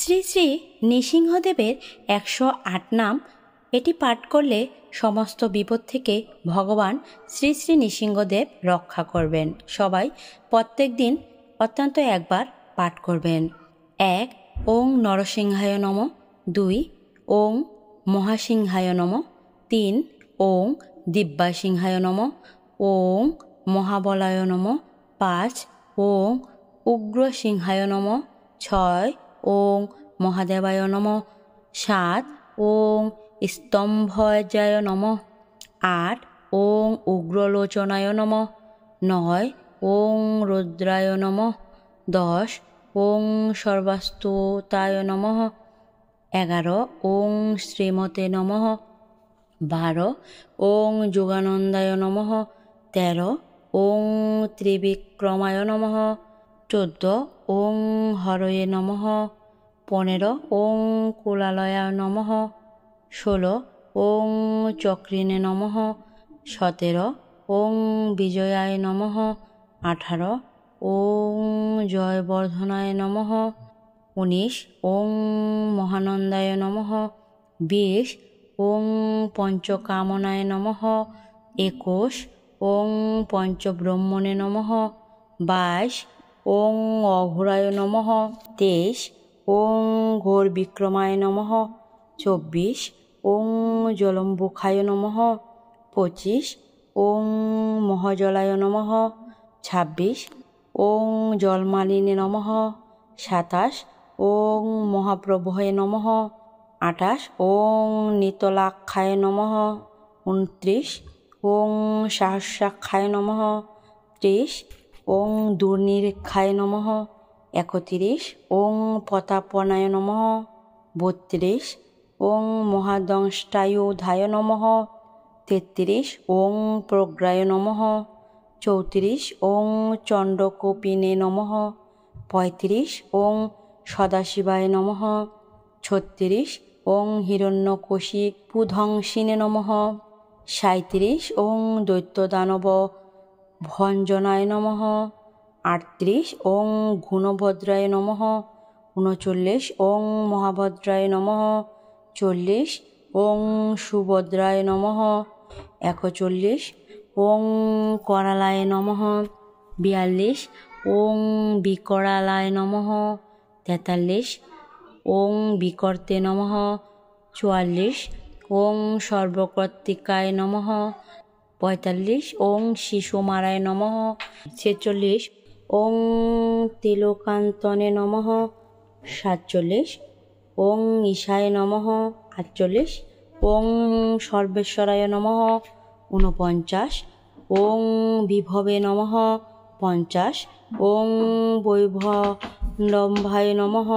শ্রী শ্রী নৃসিংহদেবের 108 নাম এটি পাঠ করলে সমস্ত বিপদ থেকে ভগবান শ্রী শ্রী নৃসিংহদেব রক্ষা করবেন। সবাই প্রত্যেক দিন অত্যন্ত একবার পাঠ করবেন। 1 ওং নরসিংহায় নমঃ, 2 ওং মহাসিংহায় নমঃ, 3 ওং দিব্যাসিংহায় নমঃ, ওং মহাবলায় নমঃ, 5 ওং উগ্রসিংহায় নমঃ, 6 ওং মহাদেবায় নমঃ, 7 ওং স্তম্ভজায় নমঃ, 8 ওং উগ্রলোচনায় নমঃ, 9 ওং রুদ্রায় নমঃ, 10 ওং সর্বাস্তুতায় নমঃ, 11 ওং শ্রীমতে নমঃ, 12 ওং যোগানন্দায় নমঃ, 13 ওং ত্রিবিক্রমায় নমঃ, 14 ওং হরয়ে নমঃ, 15 ওং কুলালয়ায় নমঃ, 16 ওং চক্রিণে নমঃ, 17 ওং বিজয়ায় নমঃ, 18 ওং জয়বর্ধনায় নমঃ, 19 ওং মহানন্দায় নমঃ, 20 ওং পঞ্চকামনায় নমঃ, 21 ওং পঞ্চব্রহ্মণে নমঃ, 22 ওং অঘোরায় নমঃ, 23 ওং ঘোরবিক্রমায় নমঃ, 24 ওং জলম্বুখায় নমঃ, 25 ওং মহাজলায় নমঃ, 26 ওং জলমালিনে নমঃ, 27 ওং মহাপ্রভয়ে নমঃ, 28 ওং নিতলাক্ষায় নমঃ, 29 ওং সহস্রাক্ষায় নমঃ, 30 ওং দুর্নিরীক্ষায় নমঃ, 31 ওং প্রতাপনায় নমঃ, 32 ওং মহাদংষ্টায়ুধায় নমঃ, 33 ওং প্রগ্রায় নমঃ, 34 ওং চণ্ডকোপিনে নমঃ, 35 ওং সদাশিবায় নমঃ, 36 ওং হিরণ্যকশিপুধ্বংসিনে নমঃ, 37 ওং দৈত্যদানব ভঞ্জনায় নমঃ, 38 ওং গুণভদ্রায় নমঃ, 39 ওং মহাভদ্রায় নমঃ, 40 ওং সুভদ্রায় নমঃ, 41 ওং করালায় নমঃ, 42 ওং বিকরালায় নমঃ, 43 ওং বিকর্তে নমঃ, 44 ওং সর্বকর্তিকায় নমঃ, 45 ওং শিশুমারায় নমঃ, 46 ওং তিলোকান্তনে নমঃ, 47 ওং ঈশায় নমঃ, 48 ওং সর্বেশ্বরায় নমঃ, 49 ওং বিভবে নমঃ, 50 ওং বৈভণ্ডম্ভায় নমঃ,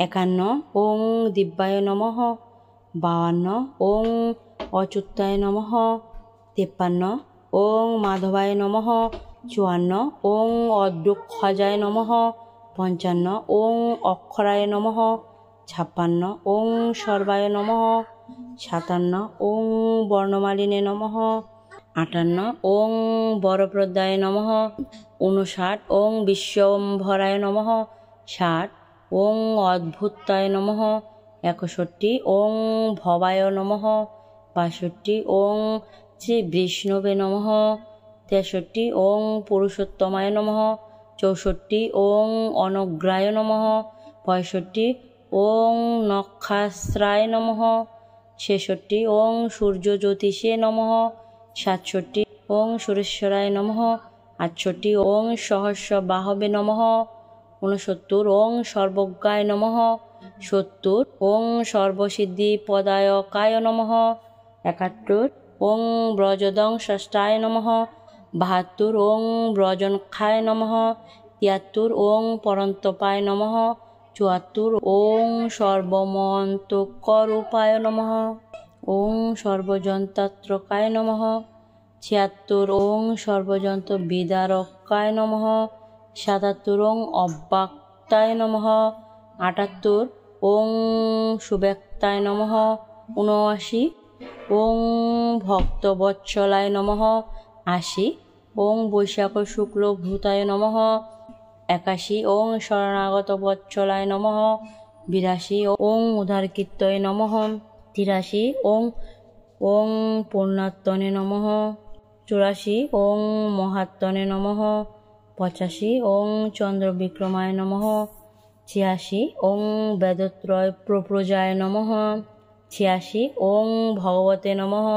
51 ওং দিব্যায় নমঃ, 52 ওং অচ্যুতায় নমঃ, 53 ওং মাধবায় নমঃ, 54 ওং অদ্রুক্ষজায় নমঃ, 55 ওং অক্ষরায় নমঃ, 56 ওং সর্বায় নমঃ, 57 ওং বর্ণমালিনে নমঃ, 58 ওং বরপ্রদায় নমঃ, 59 ওং বিশ্বম্ভরায় নমঃ, 60 ওং অদ্ভুতায় নমঃ, 61 ওং ভবায় নমঃ, 62 ওং শ্রী বিষ্ণবে নমঃ, 63 ওং পুরুষোত্তমায় নমঃ, 64 ওং অনগ্রায় নমঃ, 65 ওং নক্ষাস্রায় নমঃ, 66 ওং সূর্যজ্যোতিষে নমঃ, 67 ওং সুরেশ্বরায় নমঃ, 68 ওং সহস্রবাহবে নমঃ, 69 ওং সর্বজ্ঞায় নমঃ, 70 ওং সর্বসিদ্ধিপদায়কায় নমঃ, 71 ওং ব্রজদংষ্টায় নমঃ, 72 ওং ব্রজনখায় নমঃ, 73 ওং পরন্তপায় নমঃ, 74 ওং সর্বমন্তকরূপায় নমঃ, ওং সর্বজন্তাত্রকায় নমঃ, 76 ওং সর্বজন্ত বিদারকায় নমঃ, 77 ওং অব্যক্তায় নমঃ, 78 ওং সুব্যক্তায় নমঃ, 79 ওং ভক্তবৎসলায় নমঃ, 80 ওং বৈশাখ শুক্ল ভূতায় নমঃ, 81 ওং শরণাগত বৎসলায় নমঃ, 82 ওং উদারকীর্তয়ে নমঃ। 83 ওং ওং পূর্ণাত্মনে নমঃ। 84 ওং মহাত্মনে নমঃ। 85 ওং চন্দ্রবিক্রমায় নমঃ। 86 ওং বেদত্রয় প্রপ্রজায় নমঃ। 86 ওং ভগবতে নমঃ।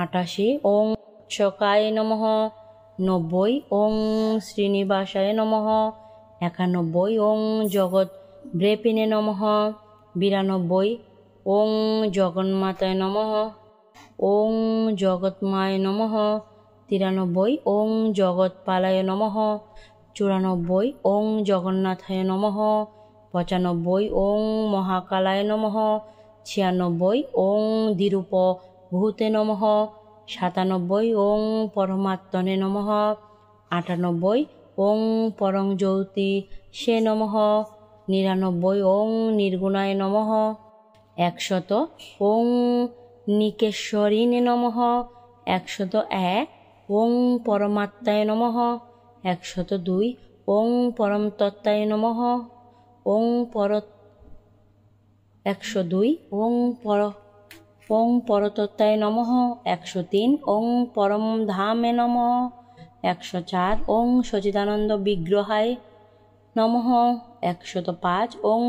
88 ওং শকায় নমঃ। 90 ওং শ্রীনিবাসায় নমঃ। 91 ওং জগৎ ব্রেপিনে নমঃ। 92 ওং জগন্মাতায় নমঃ। ওং জগৎমায় নমঃ। 93 ওং জগৎপালায় নমঃ। 94 ওং জগন্নাথায় নমঃ। 95 ওং মহাকালায় নমঃ। 96 ওং দ্বিরূপ ভূতে নমঃ। 97 ওং পরমাত্মনে নমঃ। 98 ওং পরং জ্যোতি সে নমঃ। 99 ওং নির্গুণায় নমঃ। 100 ওং নিকেশ্বরিণে নমঃ। 101 ওং পরমাত্মায় নমঃ। 102 ওং পরম তত্ত্বায় নমঃ। ওং 102 ওং পরতত্ত্বায় নমঃ। 103 ওং পরম ধামে নমঃ। 104 ওং সচিদানন্দ বিগ্রহায় নমঃ। 105 ওং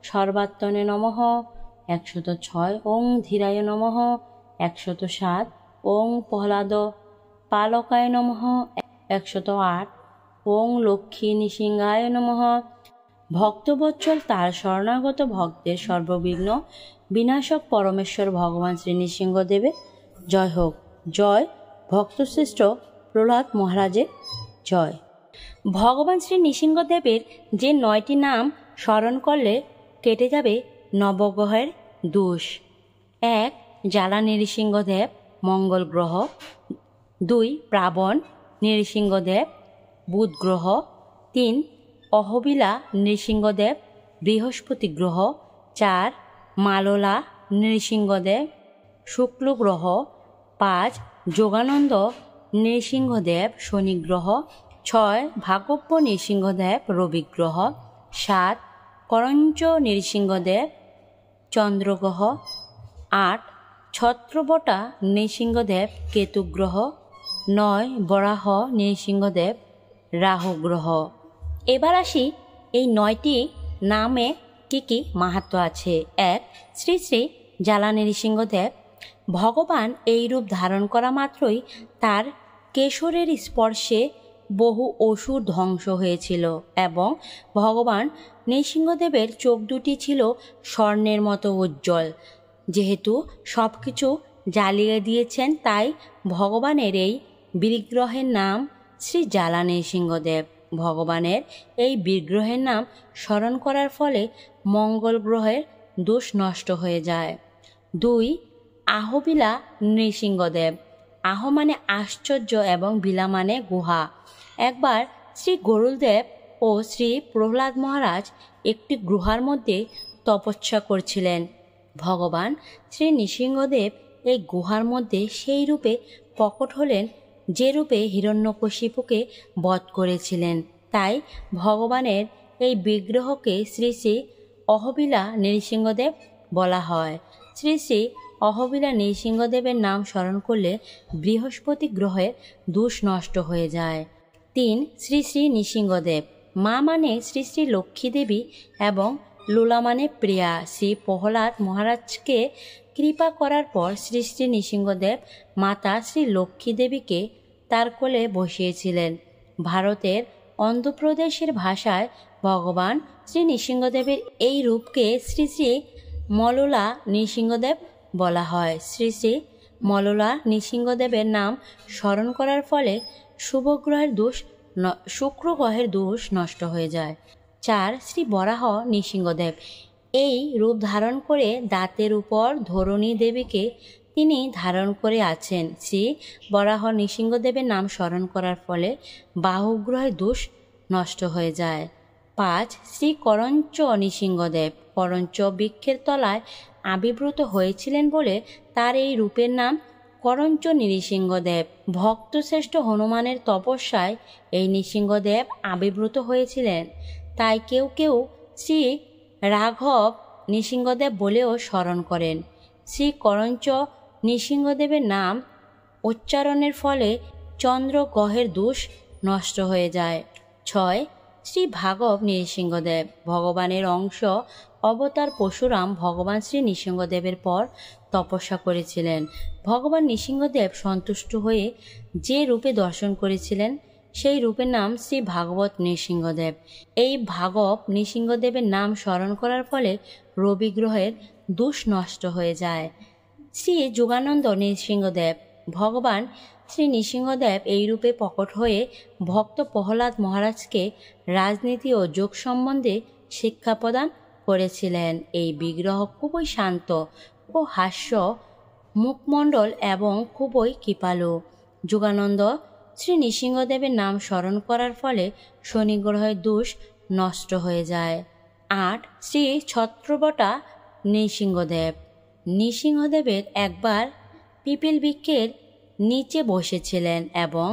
সর্বাত্মনে নমঃ। 106 ওং ধীরায় নমঃ। 107 ওং প্রহ্লাদ পালকায় নমঃ। 108 ওং লক্ষ্মী নৃসিংহায় নমঃ। ভক্তবৎসল তার শরণাগত ভক্তের সর্ববিঘ্ন বিনাশক পরমেশ্বর ভগবান শ্রী নৃসিংহদেবের জয় হোক। জয় ভক্তশ্রেষ্ঠ প্রহ্লাদ মহারাজের জয়। ভগবান শ্রী নৃসিংহদেবের যে 9টি নাম স্মরণ করলে কেটে যাবে নবগ্রহের দোষ। 1 জ্বালা নৃসিংহদেব মঙ্গল গ্রহ। 2 প্রাবণ নৃসিংহদেব বুধ গ্রহ। 3 অহবিলা নৃসিংহদেব বৃহস্পতি গ্রহ। 4 মাললা নৃসিংহদেব শুক্ল গ্রহ। 5 যোগানন্দ নৃসিংহদেব শনি গ্রহ। 6 ভাগব্য নৃসিংহদেব রবি গ্রহ। 7 করঞ্চ নৃসিংহদেব চন্দ্রগ্রহ। 8 ছত্রবটা নৃসিংহদেব কেতু গ্রহ। 9 বরাহ নৃসিংহদেব রাহু গ্রহ। এবার আসি এই 9টি নামে কি কি মাহাত্ম্য আছে। 1 শ্রী শ্রী জ্বালা নৃসিংহদেব। ভগবান এই রূপ ধারণ করা মাত্রই তার কেশরের স্পর্শে বহু অসুর ধ্বংস হয়েছিল এবং ভগবান নৃসিংহদেবের চোখ দুটি ছিল স্বর্ণের মতো উজ্জ্বল। যেহেতু সব কিছু জ্বালিয়ে দিয়েছেন, তাই ভগবানের এই বিগ্রহের নাম শ্রী জ্বালা নৃসিংহদেব। ভগবানের এই বিগ্রহের নাম স্মরণ করার ফলে মঙ্গল গ্রহের দোষ নষ্ট হয়ে যায়। 2 আহবিলা নৃসিংহদেব। আহ মানে আশ্চর্য এবং বিলা মানে গুহা। একবার শ্রী গরুলদেব ও শ্রী প্রহ্লাদ মহারাজ একটি গুহার মধ্যে তপস্যা করছিলেন। ভগবান শ্রী নৃসিংহদেব এই গুহার মধ্যে সেই রূপে প্রকট হলেন যে রূপে হিরণ্যকশিপুকে বধ করেছিলেন। তাই ভগবানের এই বিগ্রহকে শ্রী শ্রী অহবিলা নৃসিংহদেব বলা হয়। শ্রী শ্রী অহবিলা নৃসিংহদেবের নাম স্মরণ করলে বৃহস্পতি গ্রহের দোষ নষ্ট হয়ে যায়। 3 শ্রী শ্রী নৃসিংহদেব। মা মানে শ্রী শ্রী লক্ষ্মী দেবী এবং লোলা মানে প্রিয়া। শ্রী প্রহ্লাদ মহারাজকে কৃপা করার পর শ্রী শ্রী নৃসিংহদেব মাতা শ্রী লক্ষ্মী দেবীকে তার কোলে বসিয়েছিলেন। ভারতের অন্ধ্রপ্রদেশের ভাষায় ভগবান শ্রী নৃসিংহদেবের এই রূপকে শ্রী শ্রী মললা নৃসিংহদেব বলা হয়। শ্রী শ্রী মললা নৃসিংহদেবের নাম স্মরণ করার ফলে শুক্র গ্রহের দোষ নষ্ট হয়ে যায়। 4 শ্রী বরাহ নৃসিংহদেব। এই রূপ ধারণ করে দাঁতের উপর ধরণী দেবীকে তিনি ধারণ করে আছেন। শ্রী বরাহ নৃসিংহদেবের নাম স্মরণ করার ফলে বাহুগ্রহের দোষ নষ্ট হয়ে যায়। 5 শ্রী করঞ্চ নৃসিংহদেব। করঞ্চ বৃক্ষের তলায় আবির্ভূত হয়েছিলেন বলে তার এই রূপের নাম করঞ্চ নৃসিংহদেব। ভক্তশ্রেষ্ঠ হনুমানের তপস্যায় এই নৃসিংহদেব আবির্ভূত হয়েছিলেন। তাই কেউ কেউ শ্রী রাঘব নৃসিংহদেব বলেও স্মরণ করেন। শ্রী করঞ্চ নৃসিংহদেবের নাম উচ্চারণের ফলে চন্দ্র গ্রহের দোষ নষ্ট হয়ে যায়। 6. শ্রী ভাগব নৃসিংহদেব ভগবানের অংশ অবতার পরশুরাম ভগবান শ্রী নৃসিংহদেবের পর তপস্যা করেছিলেন। ভগবান নৃসিংহদেব সন্তুষ্ট হয়ে যে রূপে দর্শন করেছিলেন সেই রূপের নাম শ্রী ভাগবত নৃসিংহদেব। এই ভাগব নৃসিংহদেবের নাম স্মরণ করার ফলে রবি গ্রহের দোষ নষ্ট হয়ে যায়। শ্রী যোগানন্দ নৃসিংহদেব ভগবান শ্রী নৃসিংহদেব এই রূপে প্রকট হয়ে ভক্ত প্রহ্লাদ মহারাজকে রাজনীতি ও যোগ সম্বন্ধে শিক্ষা প্রদান করেছিলেন। এই বিগ্রহ খুবই শান্ত ও হাস্য মুখমণ্ডল এবং খুবই কৃপালু। যোগানন্দ শ্রী নৃসিংহদেবের নাম স্মরণ করার ফলে শনি গ্রহের দোষ নষ্ট হয়ে যায়। 8. শ্রী ছত্রবটা নৃসিংহদেব নৃসিংহদেবের একবার পিপল বৃক্ষের নিচে বসেছিলেন এবং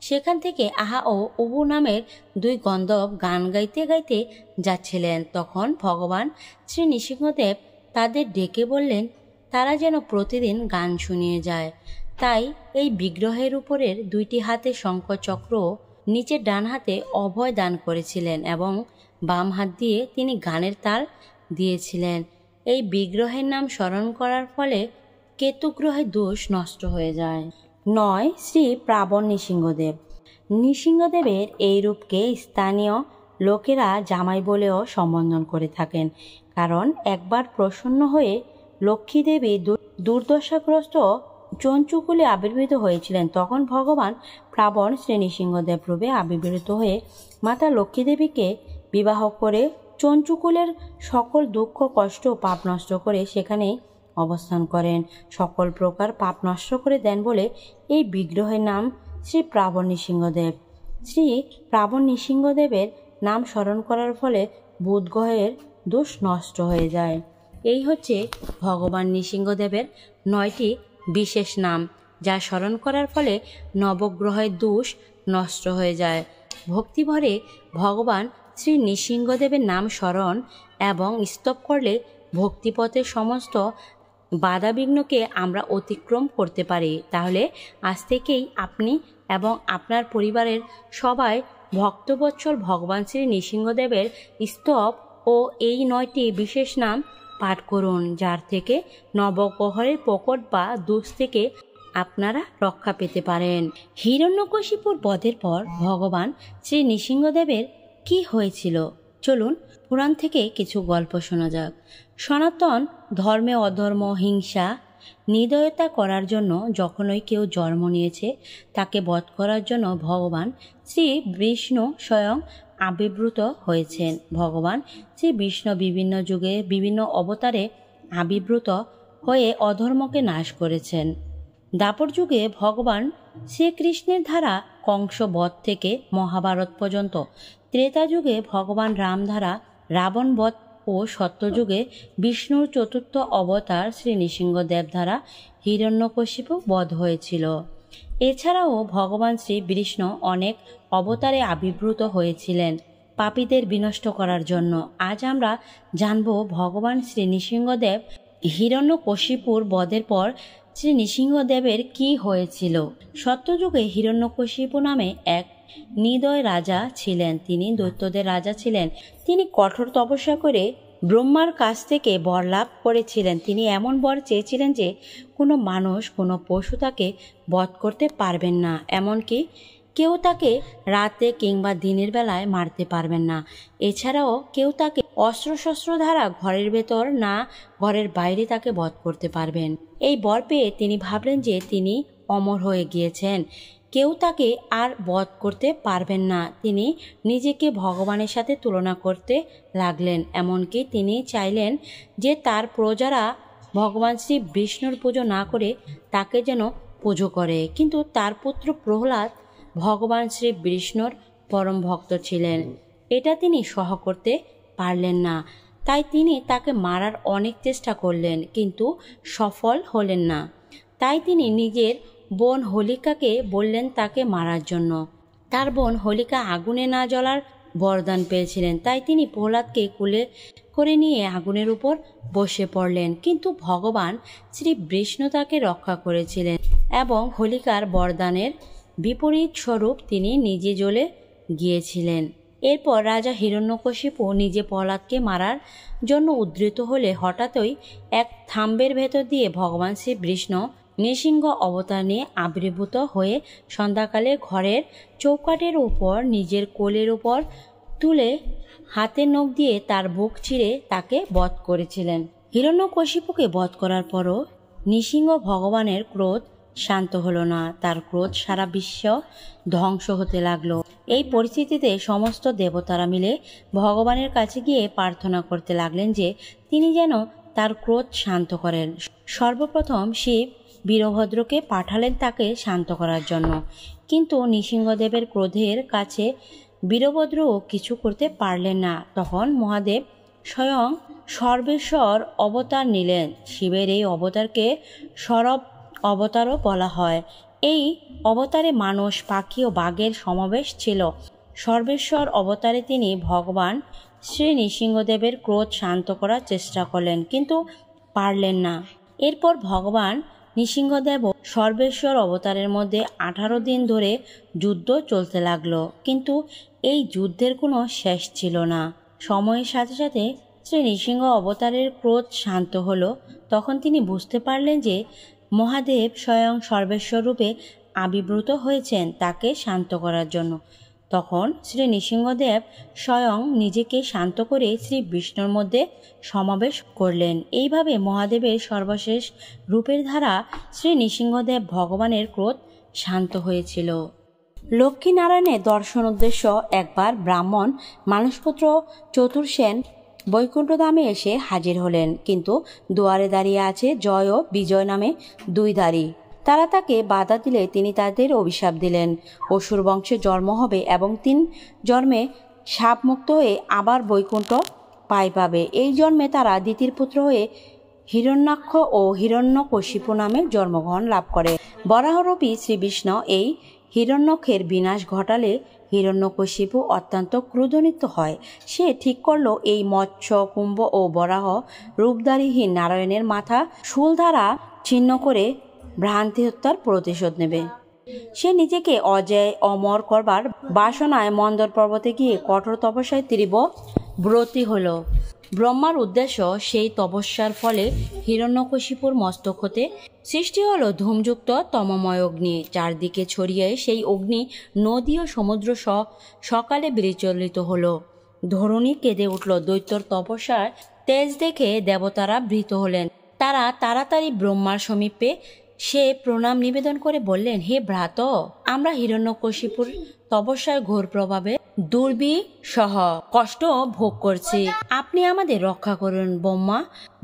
সেখান থেকে আহা ও উহু নামের দুই গন্ধর্ব গান গাইতে গাইতে যাচ্ছিলেন। তখন ভগবান শ্রী নৃসিংহদেব তাদের ডেকে বললেন তারা যেন প্রতিদিন গান শুনিয়ে যায়। তাই এই বিগ্রহের উপরের দুইটি হাতে শঙ্খচক্র, নিচের ডান হাতে অভয় দান করেছিলেন এবং বাম হাত দিয়ে তিনি গানের তাল দিয়েছিলেন। এই বিগ্রহের নাম স্মরণ করার ফলে কেতু গ্রহের দোষ নষ্ট হয়ে যায়। 9. শ্রী প্রাবণ নৃসিংহদেব নৃসিংহদেবের এই রূপকে স্থানীয় লোকেরা জামাই বলেও সম্বোধন করে থাকেন, কারণ একবার প্রসন্ন হয়ে লক্ষ্মী দেবী দুর্দশাগ্রস্ত চঞ্চুকুলে আবির্ভূত হয়েছিলেন। তখন ভগবান প্রাবণ শ্রী নৃসিংহদেব রূপে আবির্ভূত হয়ে মাতা লক্ষ্মী দেবীকে বিবাহ করে চঞ্চুকুলের সকল দুঃখ কষ্ট পাপ নষ্ট করে সেখানেই অবস্থান করেন, সকল প্রকার পাপ নষ্ট করে দেন বলে এই বিগ্রহের নাম শ্রী প্রাবণ নৃসিংহদেব। শ্রী প্রাবণ নৃসিংহদেবের নাম স্মরণ করার ফলে বুধ গ্রহের দোষ নষ্ট হয়ে যায়। এই হচ্ছে ভগবান নৃসিংহদেবের 9টি বিশেষ নাম, যা স্মরণ করার ফলে নবগ্রহের দোষ নষ্ট হয়ে যায়। ভক্তিভরে ভগবান শ্রী নৃসিংহদেবের নাম স্মরণ এবং স্তব করলে ভক্তিপথের সমস্ত বাধাবিঘ্নকে আমরা অতিক্রম করতে পারি। তাহলে আজ থেকেই আপনি এবং আপনার পরিবারের সবাই ভক্তবৎসল ভগবান শ্রী নৃসিংহদেবের স্তব ও এই 9টি বিশেষ নাম পাঠ করুন, যার থেকে নবগ্রহের প্রকট বা দোষ থেকে আপনারা রক্ষা পেতে পারেন। হিরণ্যকশিপুর বধের পর ভগবান শ্রী নৃসিংহদেবের কি হয়েছিল, চলুন পুরাণ থেকে কিছু গল্প শোনা যাক। সনাতন ধর্মে অধর্ম, হিংসা, নির্দয়তা করার জন্য যখনই কেউ জন্ম নিয়েছে তাকে বধ করার জন্য ভগবান শ্রী বিষ্ণু স্বয়ং আবির্ভূত হয়েছেন। ভগবান শ্রী বিষ্ণু বিভিন্ন যুগে বিভিন্ন অবতারে আবির্ভূত হয়ে অধর্মকে নাশ করেছেন। দ্বাপর যুগে ভগবান শ্রীকৃষ্ণের দ্বারা কংস বধ থেকে মহাভারত পর্যন্ত, ত্রেতা যুগে ভগবান রাম দ্বারা রাবণ বধ ও সত্যযুগে বিষ্ণুর চতুর্থ অবতার শ্রী নৃসিংহদেব দ্বারা হিরণ্যকশিপু বধ হয়েছিল। এছাড়াও ভগবান শ্রী বিষ্ণু অনেক অবতারে আবির্ভূত হয়েছিলেন পাপীদের বিনষ্ট করার জন্য। আজ আমরা জানব ভগবান শ্রী নৃসিংহদেব হিরণ্যকশিপুর বধের পর শ্রী নৃসিংহদেবের কি হয়েছিল। সত্যযুগে হিরণ্যকশিপু নামে এক নির্দয় রাজা ছিলেন। তিনি দৈত্যদের রাজা ছিলেন। তিনি কঠোর তপস্যা করে ব্রহ্মার কাছ থেকে বর লাভ করেছিলেন। তিনি এমন বর চেয়েছিলেন যে কোনো মানুষ, কোনো পশু তাকে বধ করতে পারবেন না, এমনকি কেউ তাকে রাতে কিংবা দিনের বেলায় মারতে পারবেন না। এছাড়াও কেউ তাকে অস্ত্রশস্ত্র দ্বারা ঘরের ভেতর না ঘরের বাইরে তাকে বধ করতে পারবেন। এই বর পেয়ে তিনি ভাবলেন যে তিনি অমর হয়ে গিয়েছেন, কেউ তাকে আর বধ করতে পারবেন না। তিনি নিজেকে ভগবানের সাথে তুলনা করতে লাগলেন। এমনকি তিনি চাইলেন যে তার প্রজারা ভগবান শ্রী বিষ্ণুর পুজো না করে তাকে যেন পুজো করে। কিন্তু তার পুত্র প্রহ্লাদ ভগবান শ্রী বিষ্ণুর পরম ভক্ত ছিলেন, এটা তিনি সহ করতে পারলেন না। তাই তিনি তাকে মারার অনেক চেষ্টা করলেন, কিন্তু সফল হলেন না। তাই তিনি নিজের বোন হোলিকাকে বললেন তাকে মারার জন্য। তার বোন হোলিকা আগুনে না জ্বলার বরদান পেয়েছিলেন, তাই তিনি প্রহ্লাদকে কোলে করে নিয়ে আগুনের উপর বসে পড়লেন। কিন্তু ভগবান শ্রী বিষ্ণু তাকে রক্ষা করেছিলেন এবং হোলিকার বরদানের বিপরীত স্বরূপ তিনি নিজে জ্বলে গিয়েছিলেন। এরপর রাজা হিরণ্যকশিপু নিজে প্রহ্লাদকে মারার জন্য উদ্ধৃত হলে হঠাৎই এক থাম্বের ভেতর দিয়ে ভগবান শ্রী বিষ্ণু নৃসিংহ অবতার নিয়ে আবির্ভূত হয়ে সন্ধ্যাকালে ঘরের চৌকাঠের উপর নিজের কোলের উপর তুলে হাতের নখ দিয়ে তার বুক চিরে তাকে বধ করেছিলেন। হিরণ্যকশিপুকে বধ করার পরও নৃসিংহ ভগবানের ক্রোধ শান্ত হলো না। তার ক্রোধ সারা বিশ্ব ধ্বংস হতে লাগলো। এই পরিস্থিতিতে সমস্ত দেবতারা মিলে ভগবানের কাছে গিয়ে প্রার্থনা করতে লাগলেন যে তিনি যেন তার ক্রোধ শান্ত করেন। সর্বপ্রথম শিব বীরভদ্রকে পাঠালেন তাকে শান্ত করার জন্য, কিন্তু নৃসিংহদেবের ক্রোধের কাছে বীরভদ্রও কিছু করতে পারলেন না। তখন মহাদেব স্বয়ং সর্বেশ্বর অবতার নিলেন। শিবের এই অবতারকে সরব অবতারও বলা হয়। এই অবতারে মানুষ, পাখি ও বাঘের সমাবেশ ছিল। সর্বেশ্বর অবতারে তিনি ভগবান শ্রী নৃসিংহদেবের ক্রোধ শান্ত করার চেষ্টা করলেন, কিন্তু পারলেন না। এরপর ভগবান নৃসিংহদেব ও সর্বেশ্বর অবতারের মধ্যে 18 দিন ধরে যুদ্ধ চলতে লাগলো, কিন্তু এই যুদ্ধের কোনো শেষ ছিল না। সময়ের সাথে সাথে শ্রী নৃসিংহ অবতারের ক্রোধ শান্ত হলো। তখন তিনি বুঝতে পারলেন যে মহাদেব স্বয়ং সর্বেশ্বর রূপে আবির্ভূত হয়েছেন তাকে শান্ত করার জন্য। তখন শ্রী নৃসিংহদেব স্বয়ং নিজেকে শান্ত করে শ্রী বিষ্ণুর মধ্যে সমাবেশ করলেন। এইভাবে মহাদেবের সর্বশেষ রূপের দ্বারা শ্রী নৃসিংহদেব ভগবানের ক্রোধ শান্ত হয়েছিল। লক্ষ্মীনারায়ণের দর্শন উদ্দেশ্য একবার ব্রাহ্মণ মানসপুত্র চতুর্সেন বৈকুণ্ঠধামে এসে হাজির হলেন, কিন্তু দুয়ারে দাঁড়িয়ে আছে জয় ও বিজয় নামে 2 দাঁড়ি। তারা তাকে বাধা দিলে তিনি তাদের অভিশাপ দিলেন, অসুর বংশে জন্ম হবে এবং 3 জন্মে শাপমুক্ত হয়ে আবার বৈকুণ্ঠ পাবে। এই জন্মে তারা দ্বিতীয় পুত্র হয়ে হিরণ্যাক্ষ ও হিরণ্যকশিপু নামে জন্মগ্রহণ লাভ করে। বরাহরূপী শ্রীবিষ্ণু এই হিরণ্যক্ষের বিনাশ ঘটালে হিরণ্যকশিপু অত্যন্ত ক্রোধান্বিত হয়। সে ঠিক করল এই মৎস্য, কুম্ভ ও বরাহ রূপধারীহীন নারায়ণের মাথা শূল দ্বারা ছিন্ন করে ভ্রান্তি হত্যার প্রতিশোধ নেবে। সে নিজেকে অজেয় অমর করবার বাসনায় মন্দর পর্বতে গিয়ে কঠোর তপস্যায় তীব্র ব্রতী হল। ব্রহ্মার উদ্দেশ্য সেই তপস্যার ফলে হিরণ্যকশিপুর মস্তক হতে সৃষ্টি হল ধূমযুক্ত তমময় অগ্নি। চারদিকে ছড়িয়ে সেই অগ্নি নদী ও সমুদ্র সকালে বিচলিত হল। ধরণী কেঁদে উঠল। দৈত্যর তপস্যার তেজ দেখে দেবতারা ভীত হলেন। তারা তাড়াতাড়ি ব্রহ্মার সমীপে সে প্রণাম নিবেদন করে বললেন, হে ভ্রাত, আমরা হিরণ্যকশিপুর তপস্যার ঘোর প্রভাবে দুর্বিসহ কষ্ট ভোগ করছি, আপনি আমাদের রক্ষা করুন।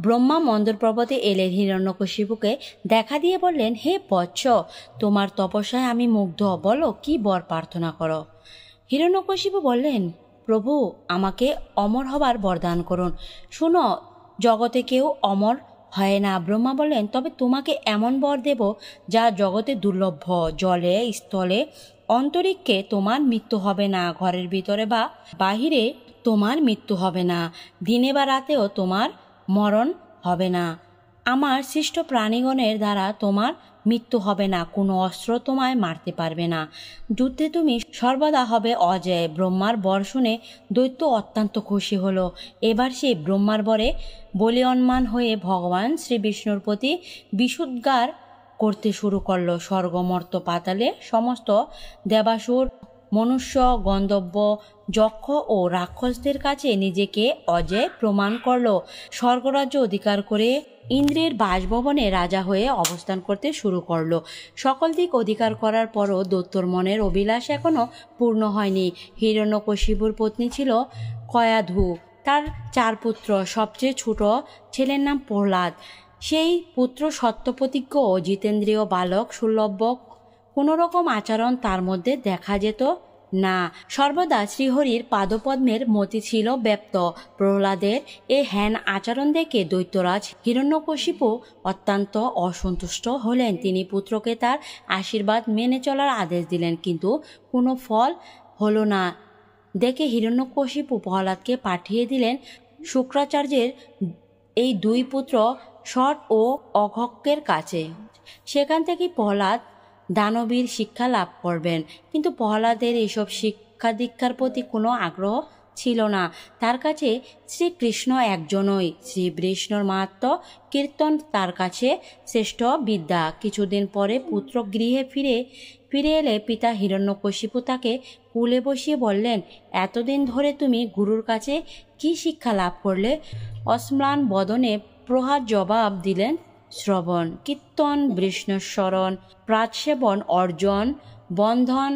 ব্রহ্মা মন্দর পর্বতে এলেন। হিরণ্যকশিপুকে দেখা দিয়ে বললেন, হে বৎস, তোমার তপস্যায় আমি মুগ্ধ, বলো কি বর প্রার্থনা করো। হিরণ্যকশিপু বললেন, প্রভু, আমাকে অমর হবার বরদান করুন। শুনো, জগতে কেউ অমর হয় না। ব্রহ্মা বললেন, তবে তোমাকে এমন বর দেব যা জগতে দুর্লভ। জলে, স্থলে, অন্তরিক্ষে তোমার মৃত্যু হবে না। ঘরের ভিতরে বা বাহিরে তোমার মৃত্যু হবে না। দিনে বা রাতেও তোমার মরণ হবে না। আমার সৃষ্ট প্রাণীগণের দ্বারা তোমার মৃত্যু হবে না। কোনো অস্ত্র তোমায় মারতে পারবে না। যুদ্ধে তুমি সর্বদা হবে অজয়। ব্রহ্মার বর শুনে দৈত্য অত্যন্ত খুশি হলো। এবার সে ব্রহ্মার বরে বলীয়মান হয়ে ভগবান শ্রী বিষ্ণুর প্রতি বিষুদ্গার করতে শুরু করল। স্বর্গ, মর্ত, পাতালে সমস্ত দেবাসুর, মনুষ্য, গন্ধর্ব, যক্ষ ও রাক্ষসদের কাছে নিজেকে অজেয় প্রমাণ করল। স্বর্গরাজ্য অধিকার করে ইন্দ্রের বাসভবনে রাজা হয়ে অবস্থান করতে শুরু করলো। সকল দিক অধিকার করার পরও দৈত্যর মনের অভিলাষ এখনো পূর্ণ হয়নি। হিরণ্যকশিপুর পত্নী ছিল কয়াধু। তার 4 পুত্র। সবচেয়ে ছোট ছেলের নাম প্রহ্লাদ। সেই পুত্র সত্যপ্রতিজ্ঞ ও জিতেন্দ্রীয় বালক। সুলভ কোনো রকম আচরণ তার মধ্যে দেখা যেত না। সর্বদা শ্রীহরির পাদপদ্মের মতি ছিল ব্যপ্ত। প্রহ্লাদের এ হ্যান আচরণ দেখে দৈত্যরাজ হিরণ্যকশিপু অত্যন্ত অসন্তুষ্ট হলেন। তিনি পুত্রকে তার আশীর্বাদ মেনে চলার আদেশ দিলেন, কিন্তু কোনো ফল হলো না। দেখে হিরণ্যকশিপু প্রহ্লাদকে পাঠিয়ে দিলেন শুক্রাচার্যের এই দুই পুত্র ষট ও অঘক্যের কাছে। সেখান থেকে প্রহ্লাদ দানবীর শিক্ষা লাভ করবেন। কিন্তু প্রহ্লাদের এসব শিক্ষা দীক্ষার প্রতি কোনো আগ্রহ ছিল না। তার কাছে শ্রীকৃষ্ণ একজনই। শ্রী বিষ্ণুর মাহাত্ম্য কীর্তন তার কাছে শ্রেষ্ঠ বিদ্যা। কিছুদিন পরে পুত্র গৃহে ফিরে এলে পিতা হিরণ্যকশিপু তাকে কুলে বসিয়ে বললেন, এতদিন ধরে তুমি গুরুর কাছে কি শিক্ষা লাভ করলে? অম্লান বদনে প্রহার জবাব দিলেন, শ্রবণ কীর্তন, বিষ্ণুস্মরণ, প্রাতসেবন, অর্জন, বন্ধন,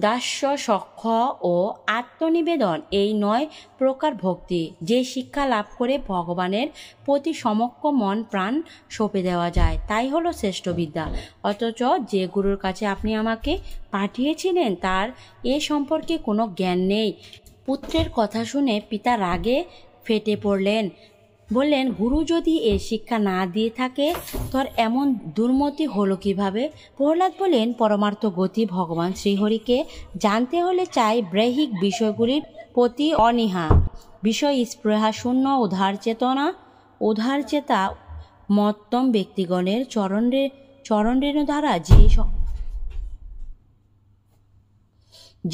দাস্য, সখ্য ও আত্মনিবেদন, এই 9 প্রকার ভক্তি। যে শিক্ষা লাভ করে ভগবানের প্রতি সমক্ষ মন প্রাণ সঁপে দেওয়া যায়, তাই হলো শ্রেষ্ঠ বিদ্যা। অথচ যে গুরুর কাছে আপনি আমাকে পাঠিয়েছিলেন তার এ সম্পর্কে কোনো জ্ঞান নেই। পুত্রের কথা শুনে পিতা রাগে ফেটে পড়লেন। বললেন, গুরু যদি এ শিক্ষা না দিয়ে থাকে তোর এমন দুর্মতি হলো কিভাবে? প্রহ্লাদ বলেন, পরমার্থ গতি ভগবান শ্রীহরিকে জানতে হলে চাই ব্রৈহিক বিষয়গুলির প্রতি অনীহা, বিষয় স্পৃহা শূন্য, উদার চেতা মত্তম ব্যক্তিগণের চরণরেণু দ্বারা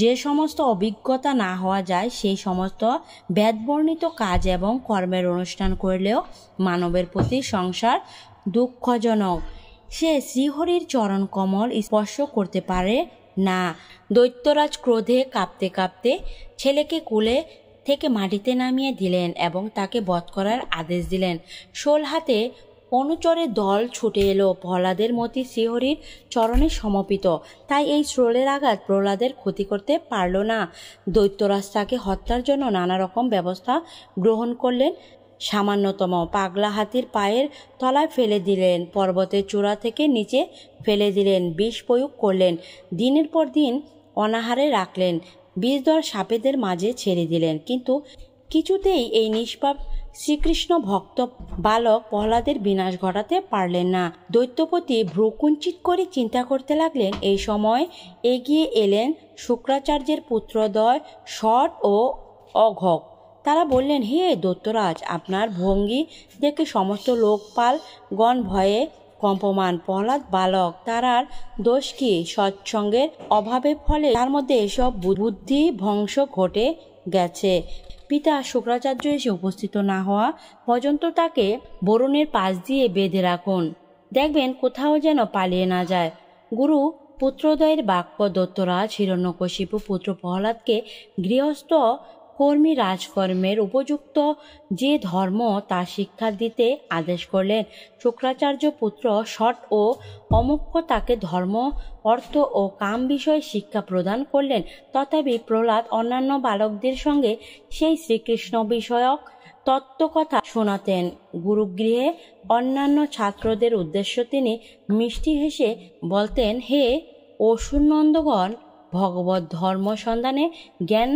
যে সমস্ত অভিজ্ঞতা না হওয়া যায়, সেই সমস্ত বেদবর্ণিত কাজ এবং কর্মের অনুষ্ঠান করলেও মানবের প্রতি সংসার দুঃখজনক। সে শ্রীহরির চরণ কমল স্পর্শ করতে পারে না। দৈত্যরাজ ক্রোধে কাঁপতে কাঁপতে ছেলেকে কোলে থেকে মাটিতে নামিয়ে দিলেন এবং তাকে বধ করার আদেশ দিলেন। শোল হাতে অনুচরের দল ছুটে এলো। প্রহ্লাদের মতি শ্রীহরির চরণে সমর্পিত, তাই এই শোলের আঘাত প্রহ্লাদের ক্ষতি করতে পারল না। দৈত্যরাজ তাকে হত্যার জন্য নানা রকম ব্যবস্থা গ্রহণ করলেন। সামান্যতম পাগলা হাতির পায়ের তলায় ফেলে দিলেন, পর্বতের চূড়া থেকে নিচে ফেলে দিলেন, বিষ প্রয়োগ করলেন, দিনের পর দিন অনাহারে রাখলেন, বিষধর সাপেদের মাঝে ছেড়ে দিলেন। কিন্তু কিছুতেই এই নিষ্পাপ শ্রীকৃষ্ণ ভক্ত বালক প্রহ্লাদের বিনাশ ঘটাতে পারলেন না। দৈত্যপতি ভ্রুকুঞ্চিত করে চিন্তা করতে লাগলেন। এই সময় এগিয়ে এলেন শুক্রাচার্যের পুত্রদ্বয় ষট ও অঘক। তারা বললেন, হে দৈত্যরাজ, আপনার ভঙ্গি দেখে সমস্ত লোকপালগণ ভয়ে কম্পমান। প্রহ্লাদ বালক, তারার দোষ কি? সৎসঙ্গের অভাবের ফলে তার মধ্যে এসব বুদ্ধি ভ্রংশ ঘটে গেছে। পিতা শুক্রাচার্য এসে উপস্থিত না হওয়া পর্যন্ত তাকে বরুণের পাশ দিয়ে বেঁধে রাখুন, দেখবেন কোথাও যেন পালিয়ে না যায়। গুরু পুত্রদ্বয়ের বাক্য দৈত্যরাজ হিরণ্যকশিপু পুত্র প্রহ্লাদকে গৃহস্থ কর্মী রাজকর্মের উপযুক্ত যে ধর্ম তা শিক্ষা দিতে আদেশ করলেন। শুক্রাচার্য পুত্র ষট ও অমুখ্য তাকে ধর্ম, অর্থ ও কাম বিষয়ে শিক্ষা প্রদান করলেন। তথাপি প্রহ্লাদ অন্যান্য বালকদের সঙ্গে সেই শ্রীকৃষ্ণ বিষয়ক তত্ত্বকথা শোনাতেন। গুরুগৃহে অন্যান্য ছাত্রদের উদ্দেশ্য তিনি মিষ্টি হেসে বলতেন, হে অসুরনন্দগণ, ভগবত ধর্ম সন্ধানে জ্ঞান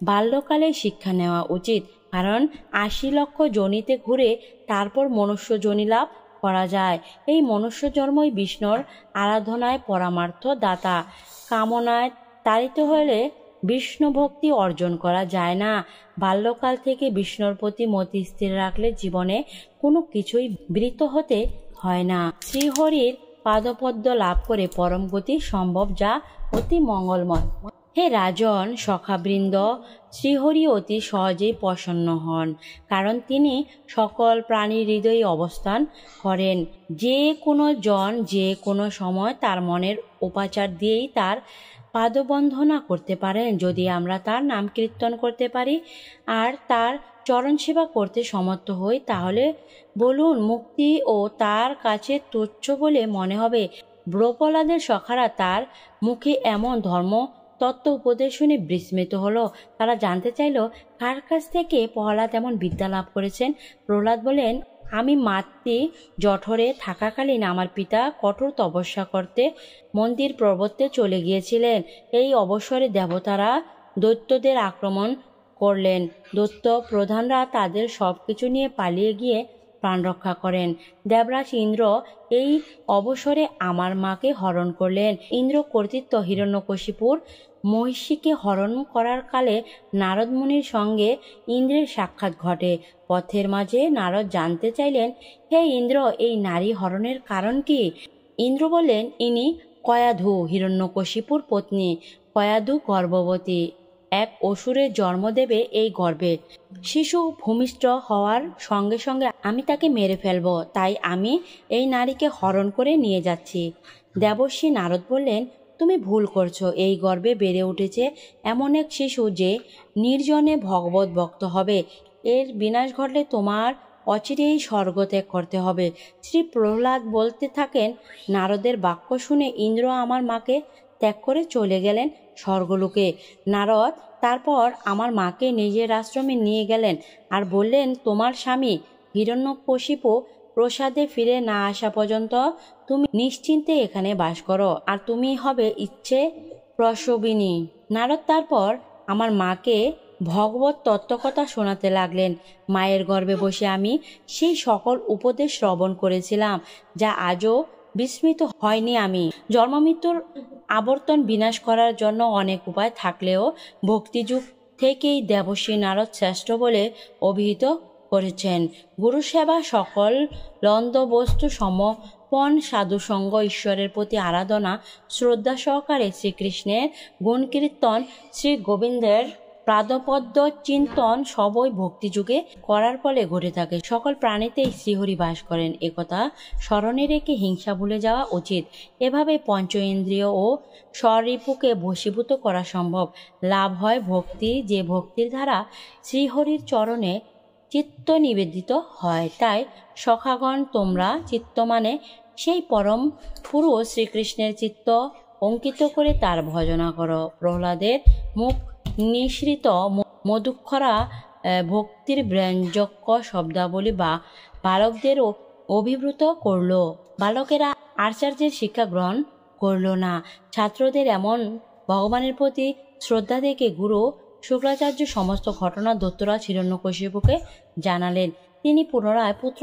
বাল্যকালে শিক্ষা নেওয়া উচিত, কারণ ৮০ লক্ষ যোনিতে ঘুরে তারপর মনুষ্য যোনি লাভ করা যায়। এই মনুষ্য জন্মই বিষ্ণুর আরাধনায় পরমার্থ দাতা। কামনায় তাড়িত হলে বিষ্ণু ভক্তি অর্জন করা যায় না। বাল্যকাল থেকে বিষ্ণুর প্রতি মতি স্থির রাখলে জীবনে কোনো কিছুই বৃত হতে হয় না। শ্রীহরির পাদপদ্ম লাভ করে পরম গতি সম্ভব, যা অতি মঙ্গলময়। হে রাজন, সখাবৃন্দ, শ্রীহরি অতি সহজেই প্রসন্ন হন, কারণ তিনি সকল প্রাণীর হৃদয়ে অবস্থান করেন। যে কোনো জন যে কোনো সময় তার মনের উপাচার দিয়েই তার পাদবন্ধনা করতে পারেন। যদি আমরা তার নাম কীর্তন করতে পারি আর তার চরণ সেবা করতে সমর্থ হই, তাহলে বলুন মুক্তি ও তার কাছে তুচ্ছ বলে মনে হবে? প্রহ্লাদের সখারা তার মুখে এমন ধর্ম তত্ত্ব উপদেশ শুনে বিস্মিত হলো। তারা জানতে চাইল, কার কাছ থেকে প্রহ্লাদ এমন বিদ্যা লাভ করেছেন। প্রহ্লাদ বলেন, আমি মাতৃ জঠরে থাকাকালীন আমার পিতা কঠোর তপস্যা করতে মন্দির পর্বতে চলে গিয়েছিলেন। এই অবসরে দেবতারা দৈত্যদের আক্রমণ করলেন। দৈত্য প্রধানরা তাদের সব কিছু নিয়ে পালিয়ে গিয়ে প্রাণ রক্ষা করেন। দেবরাজ ইন্দ্র এই অবসরে আমার মাকে হরণ করলেন। ইন্দ্র কর্তৃত্ব হিরণ্যকশিপুর মহিষীকে হরণ করার কালে নারদ মুনির সঙ্গে ইন্দ্রের সাক্ষাৎ ঘটে। পথের মাঝে নারদ জানতে চাইলেন, হে ইন্দ্র, এই নারী হরণের কারণ কি? ইন্দ্র বললেন, ইনি কয়াধু, হিরণ্যকশিপুর পত্নী। কয়াধু গর্ভবতী, এক অসুরের জন্ম দেবে এই গর্ভে। শিশু ভূমিষ্ঠ হওয়ার সঙ্গে সঙ্গে আমি তাকে মেরে ফেলব, তাই আমি এই নারীকে হরণ করে নিয়ে যাচ্ছি। দেবর্ষি নারদ বললেন, তুমি ভুল করছো। এই গর্ভে বেড়ে উঠেছে এমন এক শিশু যে নির্জনে ভগবত ভক্ত হবে। এর বিনাশ ঘটলে তোমার অচিরেই স্বর্গ ত্যাগ করতে হবে। শ্রী প্রহ্লাদ বলতে থাকেন, নারদের বাক্য শুনে ইন্দ্র আমার মাকে ত্যাগ করে চলে গেলেন স্বর্গলোকে। নারদ তারপর আমার মাকে নিজের আশ্রমে নিয়ে গেলেন আর বললেন, তোমার স্বামী হিরণ্যকশিপু প্রসাদে ফিরে না আসা পর্যন্ত তুমি নিশ্চিন্তে এখানে বাস করো, আর তুমি হবে ইচ্ছে প্রসবিনী। নারদ তারপর আমার মাকে ভগবত তত্ত্বকথা শোনাতে লাগলেন। মায়ের গর্ভে বসে আমি সেই সকল উপদেশ শ্রবণ করেছিলাম যা আজও বিস্মৃত হয়নি আমি। জন্মমৃত্যুর আবর্তন বিনাশ করার জন্য অনেক উপায় থাকলেও ভক্তিযুগ থেকেই দেবর্ষি নারদ শ্রেষ্ঠ বলে অভিহিত করেছেন। গুরুসেবা, সকল লন্দবস্তু সমর্পণ, সাধুসঙ্গ, ঈশ্বরের প্রতি আরাধনা, শ্রদ্ধা সহকারে শ্রীকৃষ্ণের গুণকীর্তন, শ্রী গোবিন্দের পাদপদ্ম চিন্তন সবই ভক্তিযুগে করার ফলে ঘটে থাকে। সকল প্রাণীতেই শ্রীহরি বাস করেন, একথা স্মরণে রেখে হিংসা ভুলে যাওয়া উচিত। এভাবে পঞ্চ ইন্দ্রিয় ও স্বরিপুকে বশীভূত করা সম্ভব। লাভ হয় ভক্তি, যে ভক্তির দ্বারা শ্রীহরির চরণে চিত্ত নিবেদিত হয়। তাই সখাগণ, তোমরা চিত্ত মানে সেই পরম পুরুষ শ্রীকৃষ্ণের চিত্ত অঙ্কিত করে তার ভজনা করো। প্রহ্লাদের মুখ নিঃসৃত মধুক্ষরা ভক্তির ব্যঞ্জক শব্দাবলী বা বালকদের অভিভূত করল। বালকেরা আচার্যের শিক্ষা গ্রহণ করল না। ছাত্রদের এমন ভগবানের প্রতি শ্রদ্ধা দেখে গুরু শুক্রাচার্য সমস্ত ঘটনা দত্তরাজ হিরণ্যকশিপুকে জানালেন। তিনি পুনরায় পুত্র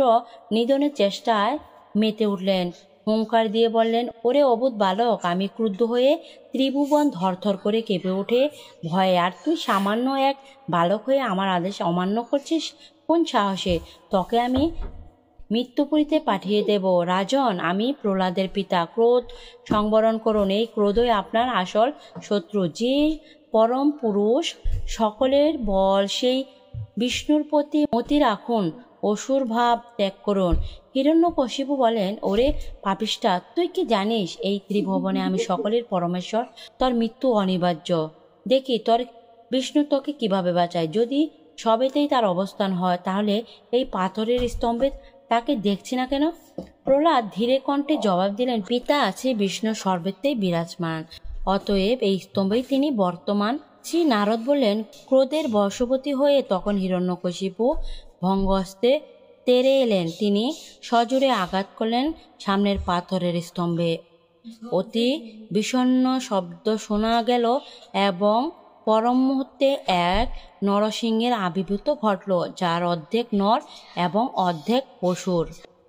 নিধনের চেষ্টায় মেতে উঠলেন। হুঙ্কার দিয়ে বললেন, ওরে অবুধ বালক, আমি ক্রুদ্ধ হয়ে ত্রিভুবন ধরধর করে কেঁপে ওঠে ভয়ে, আর তুই সামান্য এক বালক হয়ে আমার আদেশ অমান্য করছিস কোন সাহসে? তোকে আমি মৃত্যুপুরীতে পাঠিয়ে দেব। রাজন, আমি প্রহ্লাদের পিতা। ক্রোধ সংবরণ করুন, এই ক্রোধই আপনার আসল শত্রু। যে পরম পুরুষ সকলের বল, সেই বিষ্ণুর প্রতি মতি রাখুন, অসুর ভাব ত্যাগ করুন। হিরণ্যকশিপু বলেন, ওরে পাপিষ্ঠা, তুই কি জানিস এই ত্রিভুবনে আমি সকলের পরমেশ্বর, তোর মৃত্যু অনিবার্য। দেখি তোর বিষ্ণু তোকে কিভাবে বাঁচায়। যদি সবেতেই তার অবস্থান হয়, তাহলে এই পাথরের স্তম্ভে তাকে দেখছি না কেন? প্রহ্লাদ ধীরে কণ্ঠে জবাব দিলেন, পিতা আছে বিষ্ণু সর্বত্রই বিরাজমান, অতএব এই স্তম্ভেই তিনি বর্তমান। শ্রী নারদ বললেন, ক্রোধের বশবর্তী হয়ে তখন হিরণ্যকশিপু ভঙ্গস্তে তেরে এলেন। তিনি সজোরে আঘাত করলেন সামনের পাথরের স্তম্ভে। অতি বিষণ্ণ শব্দ শোনা গেল এবং পরম মুহূর্তে এক নরসিংহের আবির্ভূত ঘটল, যার অর্ধেক নর এবং অর্ধেক পশুর।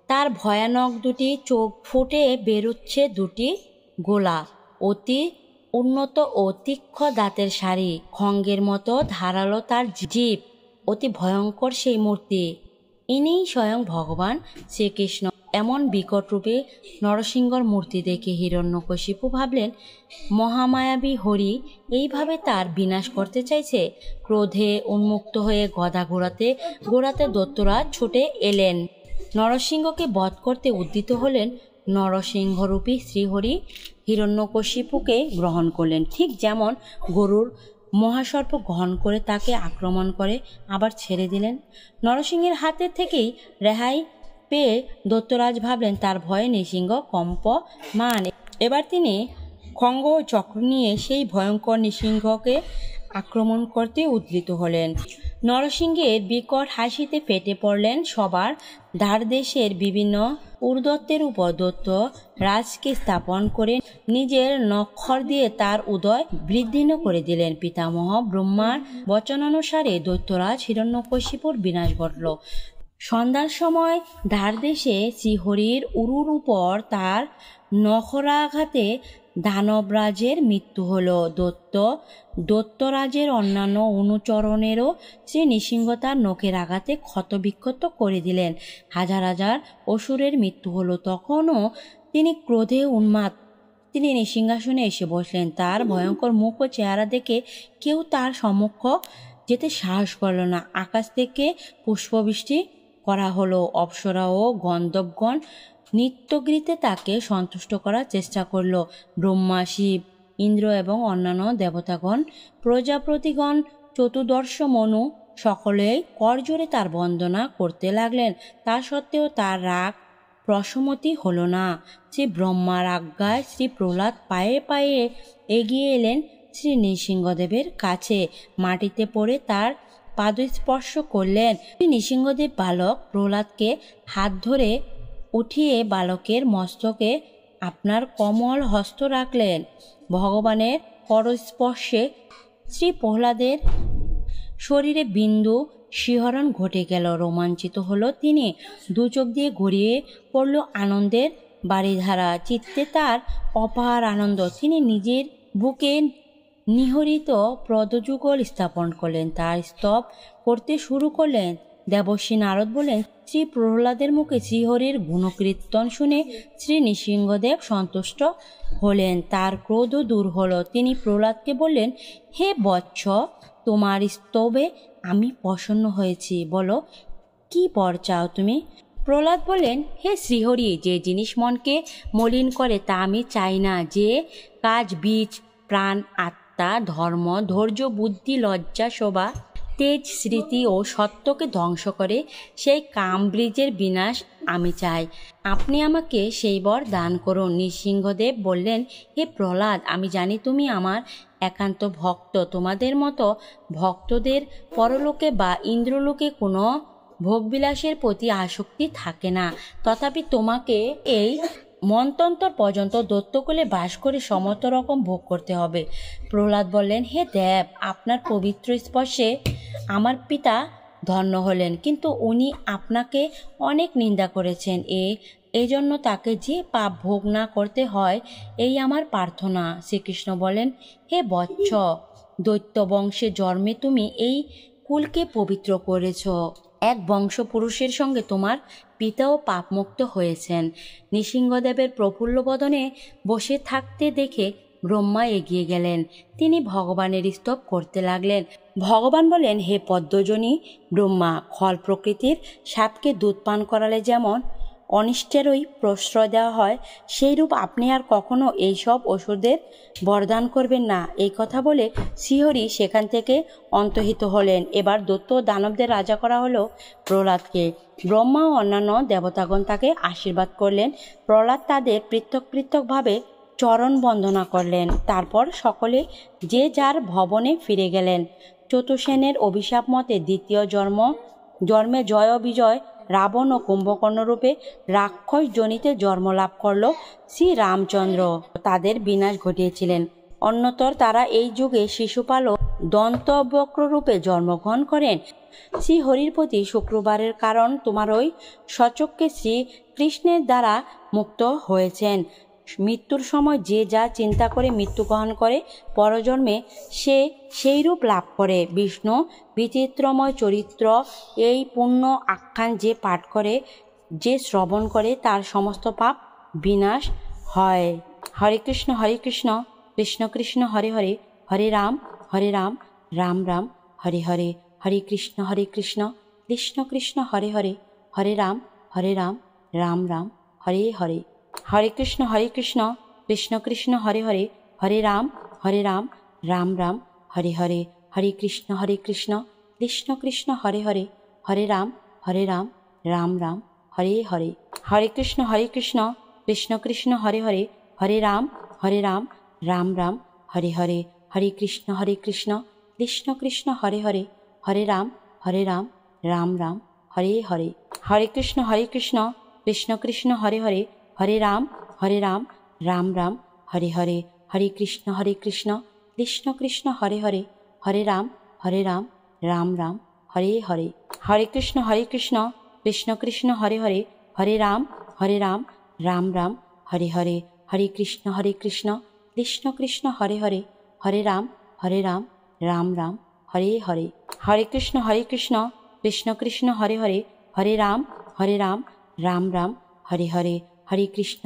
তার ভয়ানক দুটি চোখ ফুটে বেরুচ্ছে দুটি গোলা, অতি উন্নত ও তীক্ষ্ণ দাঁতের সারি, খঙ্গের মতো ধারালো তার জিভ। অতি ভয়ঙ্কর সেই মূর্তি। ইনিই স্বয়ং ভগবান শ্রীকৃষ্ণ। এমন বিকট রূপে নরসিংহর মূর্তি দেখে হিরণ্যকশিপু ভাবলেন, মহামায়াবী হরি এইভাবে তার বিনাশ করতে চাইছে। ক্রোধে উন্মুক্ত হয়ে গদা ঘোরাতে ঘোরাতে দত্তরাজ ছুটে এলেন। নরসিংহকে বধ করতে উদ্যত হলেন। নরসিংহরূপী শ্রীহরি হিরণ্যকশিপুকে গ্রহণ করলেন, ঠিক যেমন গরুর মহাসর্প গ্রহণ করে তাকে আক্রমণ করে আবার ছেড়ে দিলেন। নরসিংহের হাতের থেকেই রেহাই পেয়ে দত্তরাজ ভাবলেন তার ভয়ে নৃসিংহ কম্পমান। এবার তিনি খঙ্গ ও চক্র নিয়ে সেই ভয়ঙ্কর নৃসিংহকে আক্রমণ করতে উদ্যত হলেন। নরসিংহের বিকট হাসিতে ফেটে পড়লেন সবার ধারদেশের বিভিন্ন উর্দত্বের উপর। দত্ত রাজকে স্থাপন করে নিজের নক্ষর দিয়ে তার উদয় বৃদ্ধিন্ন করে দিলেন। পিতামহ ব্রহ্মার বচনানুসারে দৈত্যরাজ হিরণ্যকশিপুর বিনাশ ঘটল। সন্ধ্যার সময় ধারদেশে শ্রীহরির উরুর উপর তার নখরাঘাতে দানবরাজের মৃত্যু হল। দৈত্যরাজের অন্যান্য অনুচরণেরও শ্রী নৃসিংহ তার নখের আঘাতে ক্ষতবিক্ষত করে দিলেন। হাজার হাজার অসুরের মৃত্যু হলো। তখনও তিনি ক্রোধে উন্মাদ। তিনি নৃসিংহাসনে এসে বসলেন। তার ভয়ঙ্কর মুখ ও চেহারা দেখে কেউ তার সম্মুখ যেতে সাহস করল না। আকাশ থেকে পুষ্পবৃষ্টি করা হলো। অপ্সরা ও গন্ধর্বগণ নৃত্যগীতে তাকে সন্তুষ্ট করার চেষ্টা করল। ব্রহ্মা, শিব, ইন্দ্র এবং অন্যান্য দেবতাগণ, প্রজাপতিগণ, চতুর্দশ মনু সকলেই করজোড়ে তার বন্দনা করতে লাগলেন। তা সত্ত্বেও তার রাগ প্রশমতি হল না। শ্রী ব্রহ্মার আজ্ঞায় শ্রী প্রহ্লাদ পায়ে পায়ে এগিয়ে এলেন শ্রী নৃসিংহদেবের কাছে। মাটিতে পড়ে তার পাদস্পর্শ করলেন। শ্রী নৃসিংহদেব বালক প্রহ্লাদকে হাত ধরে উঠিয়ে বালকের মস্তকে আপনার কমল হস্ত রাখলেন। ভগবানের করস্পর্শে শ্রী প্রহ্লাদের শরীরে বিন্দু শিহরণ ঘটে গেল। রোমাঞ্চিত হলো তিনি। দু চোখ দিয়ে গড়িয়ে পড়ল আনন্দের বারিধারা। চিত্তে তার অপার আনন্দ। তিনি নিজের বুকে নিহরিত পদযুগল স্থাপন করলেন। তার স্তব করতে শুরু করলেন। দেবর্ষী নারদ বলেন, শ্রী প্রহ্লাদের মুখে শ্রীহরির গুণকীর্তন শুনে শ্রী নৃসিংহদেব সন্তুষ্ট হলেন। তার ক্রোধ দূর হল। তিনি প্রহ্লাদকে বললেন, হে বৎস, তোমার স্তবে আমি প্রসন্ন হয়েছি। বলো, কি বর চাও তুমি? প্রহ্লাদ বললেন, হে শ্রীহরি, যে জিনিস মনকে মলিন করে তা আমি চাই না। যে কাজ বীজ, প্রাণ, আত্মা, ধর্ম, ধৈর্য, বুদ্ধি, লজ্জা, শোভা, তেজ, স্মৃতি ও সত্যকে ধ্বংস করে, সেই কামব্রিজের বিনাশ আমি চাই। আপনি আমাকে সেই বর দান করুন। নৃসিংহদেব বললেন, হে প্রহ্লাদ, আমি জানি তুমি আমার একান্ত ভক্ত। তোমাদের মতো ভক্তদের পরলোকে বা ইন্দ্রলোকে কোনো ভোগবিলাসের প্রতি আসক্তি থাকে না। তথাপি তোমাকে এই মন্বন্তর পর্যন্ত দৈত্যকুলে বাস করে সমস্ত রকম ভোগ করতে হবে। প্রহ্লাদ বললেন, হে দেব, আপনার পবিত্র স্পর্শে আমার পিতা ধন্য হলেন, কিন্তু উনি আপনাকে অনেক নিন্দা করেছেন। এজন্য তাকে যে পাপ ভোগ না করতে হয়, এই আমার প্রার্থনা। শ্রীকৃষ্ণ বলেন, হে বৎস, দৈত্য বংশে জন্মে তুমি এই কুলকে পবিত্র করেছ। এক বংশপুরুষের সঙ্গে তোমার পিতাও পাপমুক্ত হয়েছেন। নৃসিংহদেবের প্রফুল্ল বদনে বসে থাকতে দেখে ব্রহ্মা এগিয়ে গেলেন। তিনি ভগবানের স্তব করতে লাগলেন। ভগবান বলেন, হে পদ্মজনী ব্রহ্মা, খল প্রকৃতির সাপকে দুধ পান করালে যেমন অনিষ্টেরই প্রশ্রয় দেওয়া হয়, সেইরূপ আপনি আর কখনো এইসব অসুরদের বরদান করবেন না। এই কথা বলে শ্রীহরি সেখান থেকে অন্তর্হিত হলেন। এবার দৈত্য দানবদের রাজা করা হলো প্রহ্লাদকে। ব্রহ্মা ও অন্যান্য দেবতাগণ তাকে আশীর্বাদ করলেন। প্রহ্লাদ তাদের পৃথক পৃথকভাবে চরণ বন্দনা করলেন। তারপর সকলে যে যার ভবনে ফিরে গেলেন। চতুর্সেনের অভিশাপ মতে দ্বিতীয় জন্মে জয় বিজয় রাবণ ও কুম্ভকর্ণ রূপে রাক্ষস জনিতে জন্ম লাভ করল শ্রী রামচন্দ্র তাদের বিনাশ ঘটিয়েছিলেন। অন্যতর তারা এই যুগে শিশুপাল ও দন্তবক্র রূপে জন্মগ্রহণ করেন। শ্রী হরির প্রতি শুক্রবারের কারণ তোমার ওই সচক্ষে শ্রীকৃষ্ণের দ্বারা মুক্ত হয়েছেন। মৃত্যুর সময় যে যা চিন্তা করে মৃত্যুগ্রহণ করে, পরজন্মে সে সেই রূপ লাভ করে। বিষ্ণু বিচিত্রময় চরিত্র এই পুণ্য আখ্যান যে পাঠ করে, যে শ্রবণ করে, তার সমস্ত পাপ বিনাশ হয়। হরে কৃষ্ণ কৃষ্ণ কৃষ্ণ হরে হরে, হরে রাম রাম রাম হরে হরে, হরে কৃষ্ণ কৃষ্ণ কৃষ্ণ হরে হরে, হরে রাম রাম রাম হরে হরে, হরে কৃষ্ণ কৃষ্ণ কৃষ্ণ হরে হরে, হরে রাম রাম রাম হরে হরে, হরে কৃষ্ণ কৃষ্ণ কৃষ্ণ হরে হরে, হরে রাম রাম রাম হরে হরে, হরে কৃষ্ণ কৃষ্ণ কৃষ্ণ হরে হরে, হরে রাম রাম রাম হরে হরে, হরে কৃষ্ণ কৃষ্ণ কৃষ্ণ হরে হরে, হরে রাম রাম রাম হরে হরে, হরে কৃষ্ণ কৃষ্ণ কৃষ্ণ হরে হরে, হরে রাম রাম রাম হরে হরে, হরে কৃষ্ণ কৃষ্ণ কৃষ্ণ হরে হরে, হরে রাম রাম রাম হরে হরে, হরে কৃষ্ণ কৃষ্ণ কৃষ্ণ হরে হরে হরে রাম রাম রাম হরে হরে হরে কৃষ্ণ কৃষ্ণ কৃষ্ণ হরে হরে হরে রাম রাম রাম হরে হরে হরে কৃষ্ণ কৃষ্ণ কৃষ্ণ হরে হরে হরে রাম রাম রাম হরে হরে হরে কৃষ্ণ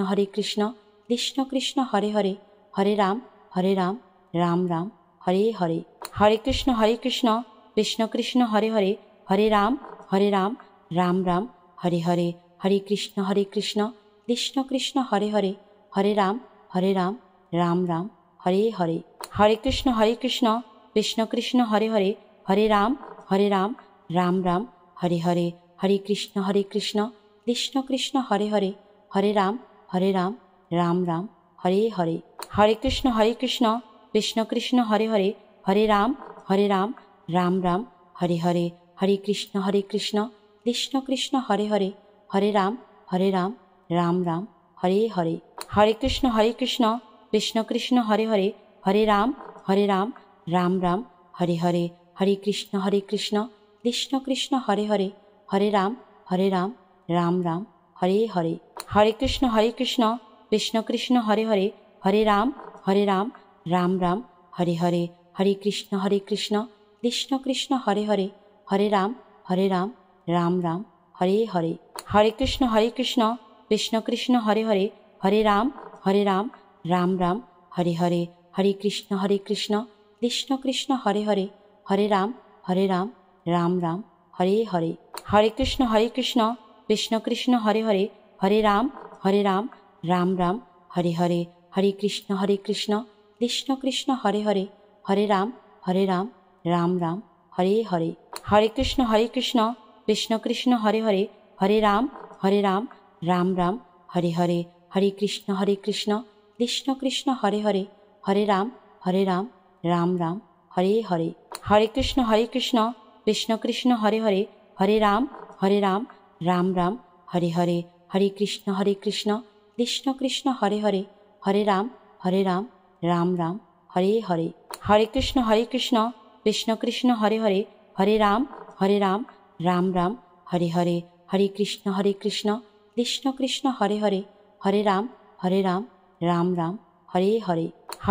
কৃষ্ণ কৃষ্ণ হরে হরে হরে রাম রাম রাম হরে হরে হরে কৃষ্ণ কৃষ্ণ কৃষ্ণ হরে হরে হরে রাম রাম রাম হরে হরে হরে কৃষ্ণ কৃষ্ণ কৃষ্ণ হরে হরে হরে রাম রাম রাম হরে হরে হরে কৃষ্ণ কৃষ্ণ কৃষ্ণ হরে হরে হরে রাম রাম রাম হরে হরে হরে কৃষ্ণ কৃষ্ণ কৃষ্ণ হরে হরে হরে রাম রাম রাম হরে হরে হরে কৃষ্ণ কৃষ্ণ কৃষ্ণ হরে হরে হরে রাম রাম রাম হরে হরে হরে কৃষ্ণ কৃষ্ণ কৃষ্ণ হরে হরে হরে রাম রাম রাম হরে হরে হরে কৃষ্ণ কৃষ্ণ কৃষ্ণ হরে হরে হরে রাম রাম রাম হরে হরে হরে কৃষ্ণ কৃষ্ণ কৃষ্ণ হরে হরে হরে রাম রাম রাম হরে হরে হরে কৃষ্ণ কৃষ্ণ কৃষ্ণ হরে হরে হরে রাম রাম রাম হরে হরে হরে কৃষ্ণ কৃষ্ণ কৃষ্ণ হরে হরে হরে রাম রাম রাম হরে হরে হরে কৃষ্ণ কৃষ্ণ কৃষ্ণ হরে হরে হরে রাম রাম রাম হরে হরে হরে কৃষ্ণ কৃষ্ণ কৃষ্ণ হরে হরে হরে রাম রাম রাম হরে হরে হরে কৃষ্ণ কৃষ্ণ কৃষ্ণ হরে হরে হরে রাম রাম রাম হরে হরে হরে কৃষ্ণ কৃষ্ণ কৃষ্ণ হরে হরে হরে রাম রাম রাম হরে হরে হরে কৃষ্ণ কৃষ্ণ কৃষ্ণ হরে হরে হরে রাম রাম রাম হরে হরে হরে কৃষ্ণ কৃষ্ণ কৃষ্ণ হরে হরে হরে রাম রাম রাম হরে হরে হরে কৃষ্ণ কৃষ্ণ কৃষ্ণ হরে হরে হরে রাম রাম রাম হরে হরে হরে কৃষ্ণ কৃষ্ণ কৃষ্ণ হরে হরে হরে রাম রাম রাম হরে হরে হরে কৃষ্ণ কৃষ্ণ কৃষ্ণ হরে হরে হরে রাম রাম রাম হরে হরে হরে কৃষ্ণ কৃষ্ণ কৃষ্ণ হরে হরে হরে রাম রাম রাম হরে হরে হরে কৃষ্ণ কৃষ্ণ কৃষ্ণ হরে হরে হরে রাম রাম রাম হরে হরে হরে কৃষ্ণ কৃষ্ণ কৃষ্ণ হরে হরে হরে রাম রাম রাম হরে হরে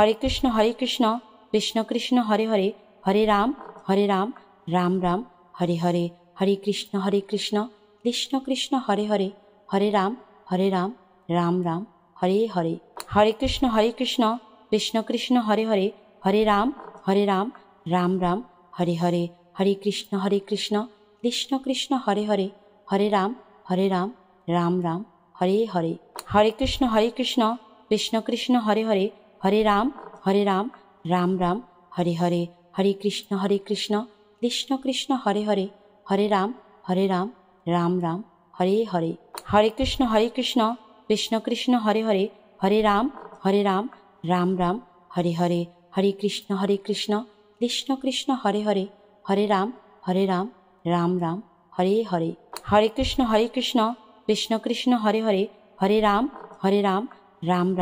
হরে কৃষ্ণ কৃষ্ণ কৃষ্ণ হরে হরে হরে রাম রাম রাম হরে হরে হরে কৃষ্ণ কৃষ্ণ কৃষ্ণ হরে হরে হরে রাম রাম রাম হরে হরে হরে কৃষ্ণ কৃষ্ণ কৃষ্ণ হরে হরে হরে রাম রাম রাম হরে হরে হরে কৃষ্ণ কৃষ্ণ কৃষ্ণ হরে হরে হরে রাম রাম রাম হরে হরে হরে কৃষ্ণ কৃষ্ণ কৃষ্ণ হরে হরে হরে রাম রাম রাম হরে হরে হরে কৃষ্ণ কৃষ্ণ কৃষ্ণ হরে হরে হরে রাম রাম রাম হরে হরে হরে কৃষ্ণ কৃষ্ণ কৃষ্ণ হরে হরে হরে রাম রাম রাম হরে হরে হরে কৃষ্ণ কৃষ্ণ কৃষ্ণ হরে হরে হরে রাম রাম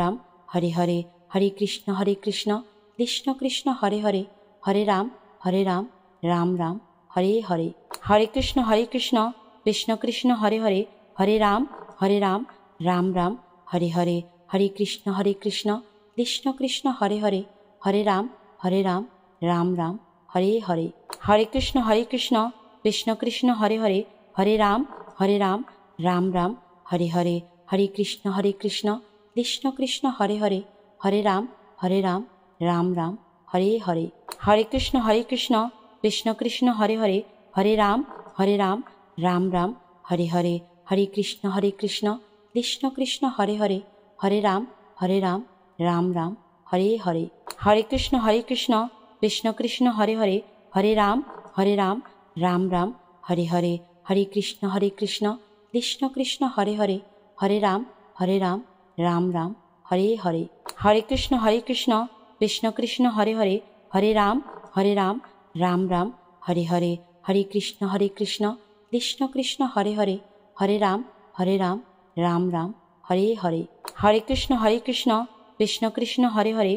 রাম হরে হরে হরে কৃষ্ণ কৃষ্ণ কৃষ্ণ হরে হরে হরে রাম রাম রাম হরে হরে হরে কৃষ্ণ কৃষ্ণ কৃষ্ণ হরে হরে হরে রাম রাম রাম হরে হরে হরে কৃষ্ণ কৃষ্ণ কৃষ্ণ হরে হরে হরে রাম রাম রাম হরে হরে হরে কৃষ্ণ কৃষ্ণ কৃষ্ণ হরে হরে হরে রাম রাম রাম হরে হরে হরে কৃষ্ণ কৃষ্ণ কৃষ্ণ হরে হরে হরে রাম রাম রাম হরে হরে হরে কৃষ্ণ কৃষ্ণ কৃষ্ণ হরে হরে হরে রাম রাম রাম হরে হরে হরে কৃষ্ণ কৃষ্ণ কৃষ্ণ হরে হরে হরে রাম রাম রাম হরে হরে হরে কৃষ্ণ কৃষ্ণ কৃষ্ণ হরে হরে হরে রাম রাম রাম হরে হরে হরে কৃষ্ণ কৃষ্ণ কৃষ্ণ হরে হরে হরে রাম রাম রাম হরে হরে হরে কৃষ্ণ কৃষ্ণ কৃষ্ণ হরে হরে হরে রাম রাম রাম হরে হরে হরে কৃষ্ণ কৃষ্ণ কৃষ্ণ হরে হরে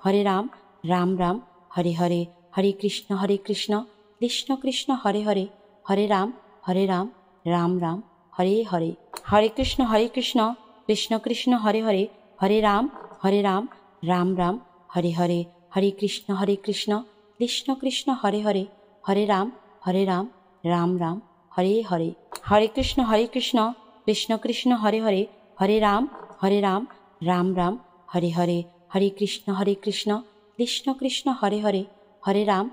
হরে রাম রাম রাম হরে হরে হরে কৃষ্ণ কৃষ্ণ কৃষ্ণ কৃষ্ণ হরে হরে হরে রাম রাম রাম হরে হরে। হরে কৃষ্ণ কৃষ্ণ কৃষ্ণ হরে হরে, হরে রাম রাম রাম হরে হরে। হরে কৃষ্ণ কৃষ্ণ কৃষ্ণ হরে হরে, হরে রাম রাম রাম হরে হরে। হরে কৃষ্ণ কৃষ্ণ কৃষ্ণ হরে হরে, হরে রাম রাম রাম হরে হরে। হরে কৃষ্ণ কৃষ্ণ কৃষ্ণ হরে হরে, হরে রাম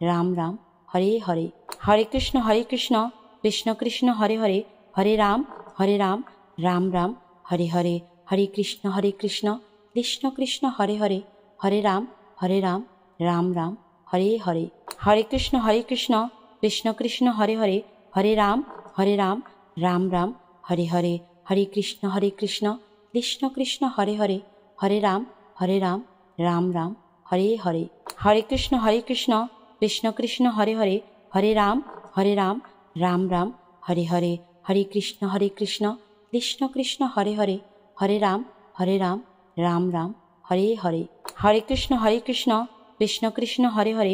রাম রাম হরে হরে। হরে কৃষ্ণ কৃষ্ণ কৃষ্ণ হরে হরে, হরে রাম রাম রাম হরে হরে। হরে কৃষ্ণ কৃষ্ণ কৃষ্ণ হরে হরে, হরে রাম রাম রাম হরে হরে। হরে কৃষ্ণ কৃষ্ণ কৃষ্ণ হরে হরে, হরে রাম রাম রাম হরে হরে। হরে কৃষ্ণ কৃষ্ণ কৃষ্ণ হরে হরে, হরে রাম রাম রাম হরে হরে। হরে কৃষ্ণ কৃষ্ণ কৃষ্ণ হরে হরে, হরে রাম রাম রাম হরে হরে। হরে কৃষ্ণ কৃষ্ণ কৃষ্ণ হরে হরে, হরে রাম রাম রাম হরে হরে। হরে কৃষ্ণ কৃষ্ণ কৃষ্ণ হরে হরে,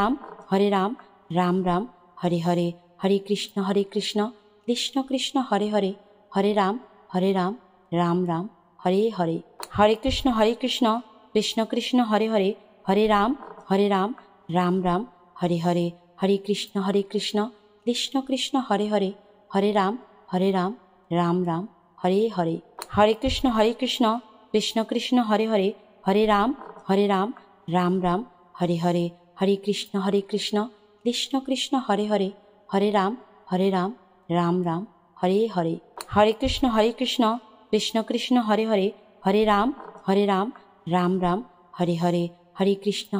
হরে রাম রাম রাম হরে হরে। হরে কৃষ্ণ কৃষ্ণ কৃষ্ণ হরে হরে, হরে রাম রাম রাম হরে হরে। হরে কৃষ্ণ কৃষ্ণ কৃষ্ণ হরে হরে, হরে রাম রাম রাম হরে হরে। হরে কৃষ্ণ কৃষ্ণ কৃষ্ণ হরে হরে, হরে রাম রাম রাম হরে হরে। হরে কৃষ্ণ কৃষ্ণ কৃষ্ণ হরে হরে, হরে রাম রাম রাম হরে হরে। হরে কৃষ্ণ কৃষ্ণ কৃষ্ণ হরে হরে, হরে রাম রাম রাম হরে হরে। হরে কৃষ্ণ কৃষ্ণ কৃষ্ণ হরে হরে, হরে রাম রাম রাম হরে হরে। হরে কৃষ্ণ কৃষ্ণ কৃষ্ণ হরে হরে, হরে রাম রাম রাম হরে হরে। হরে কৃষ্ণ কৃষ্ণ কৃষ্ণ হরে হরে, হরে রাম রাম রাম হরে হরে। হরে কৃষ্ণ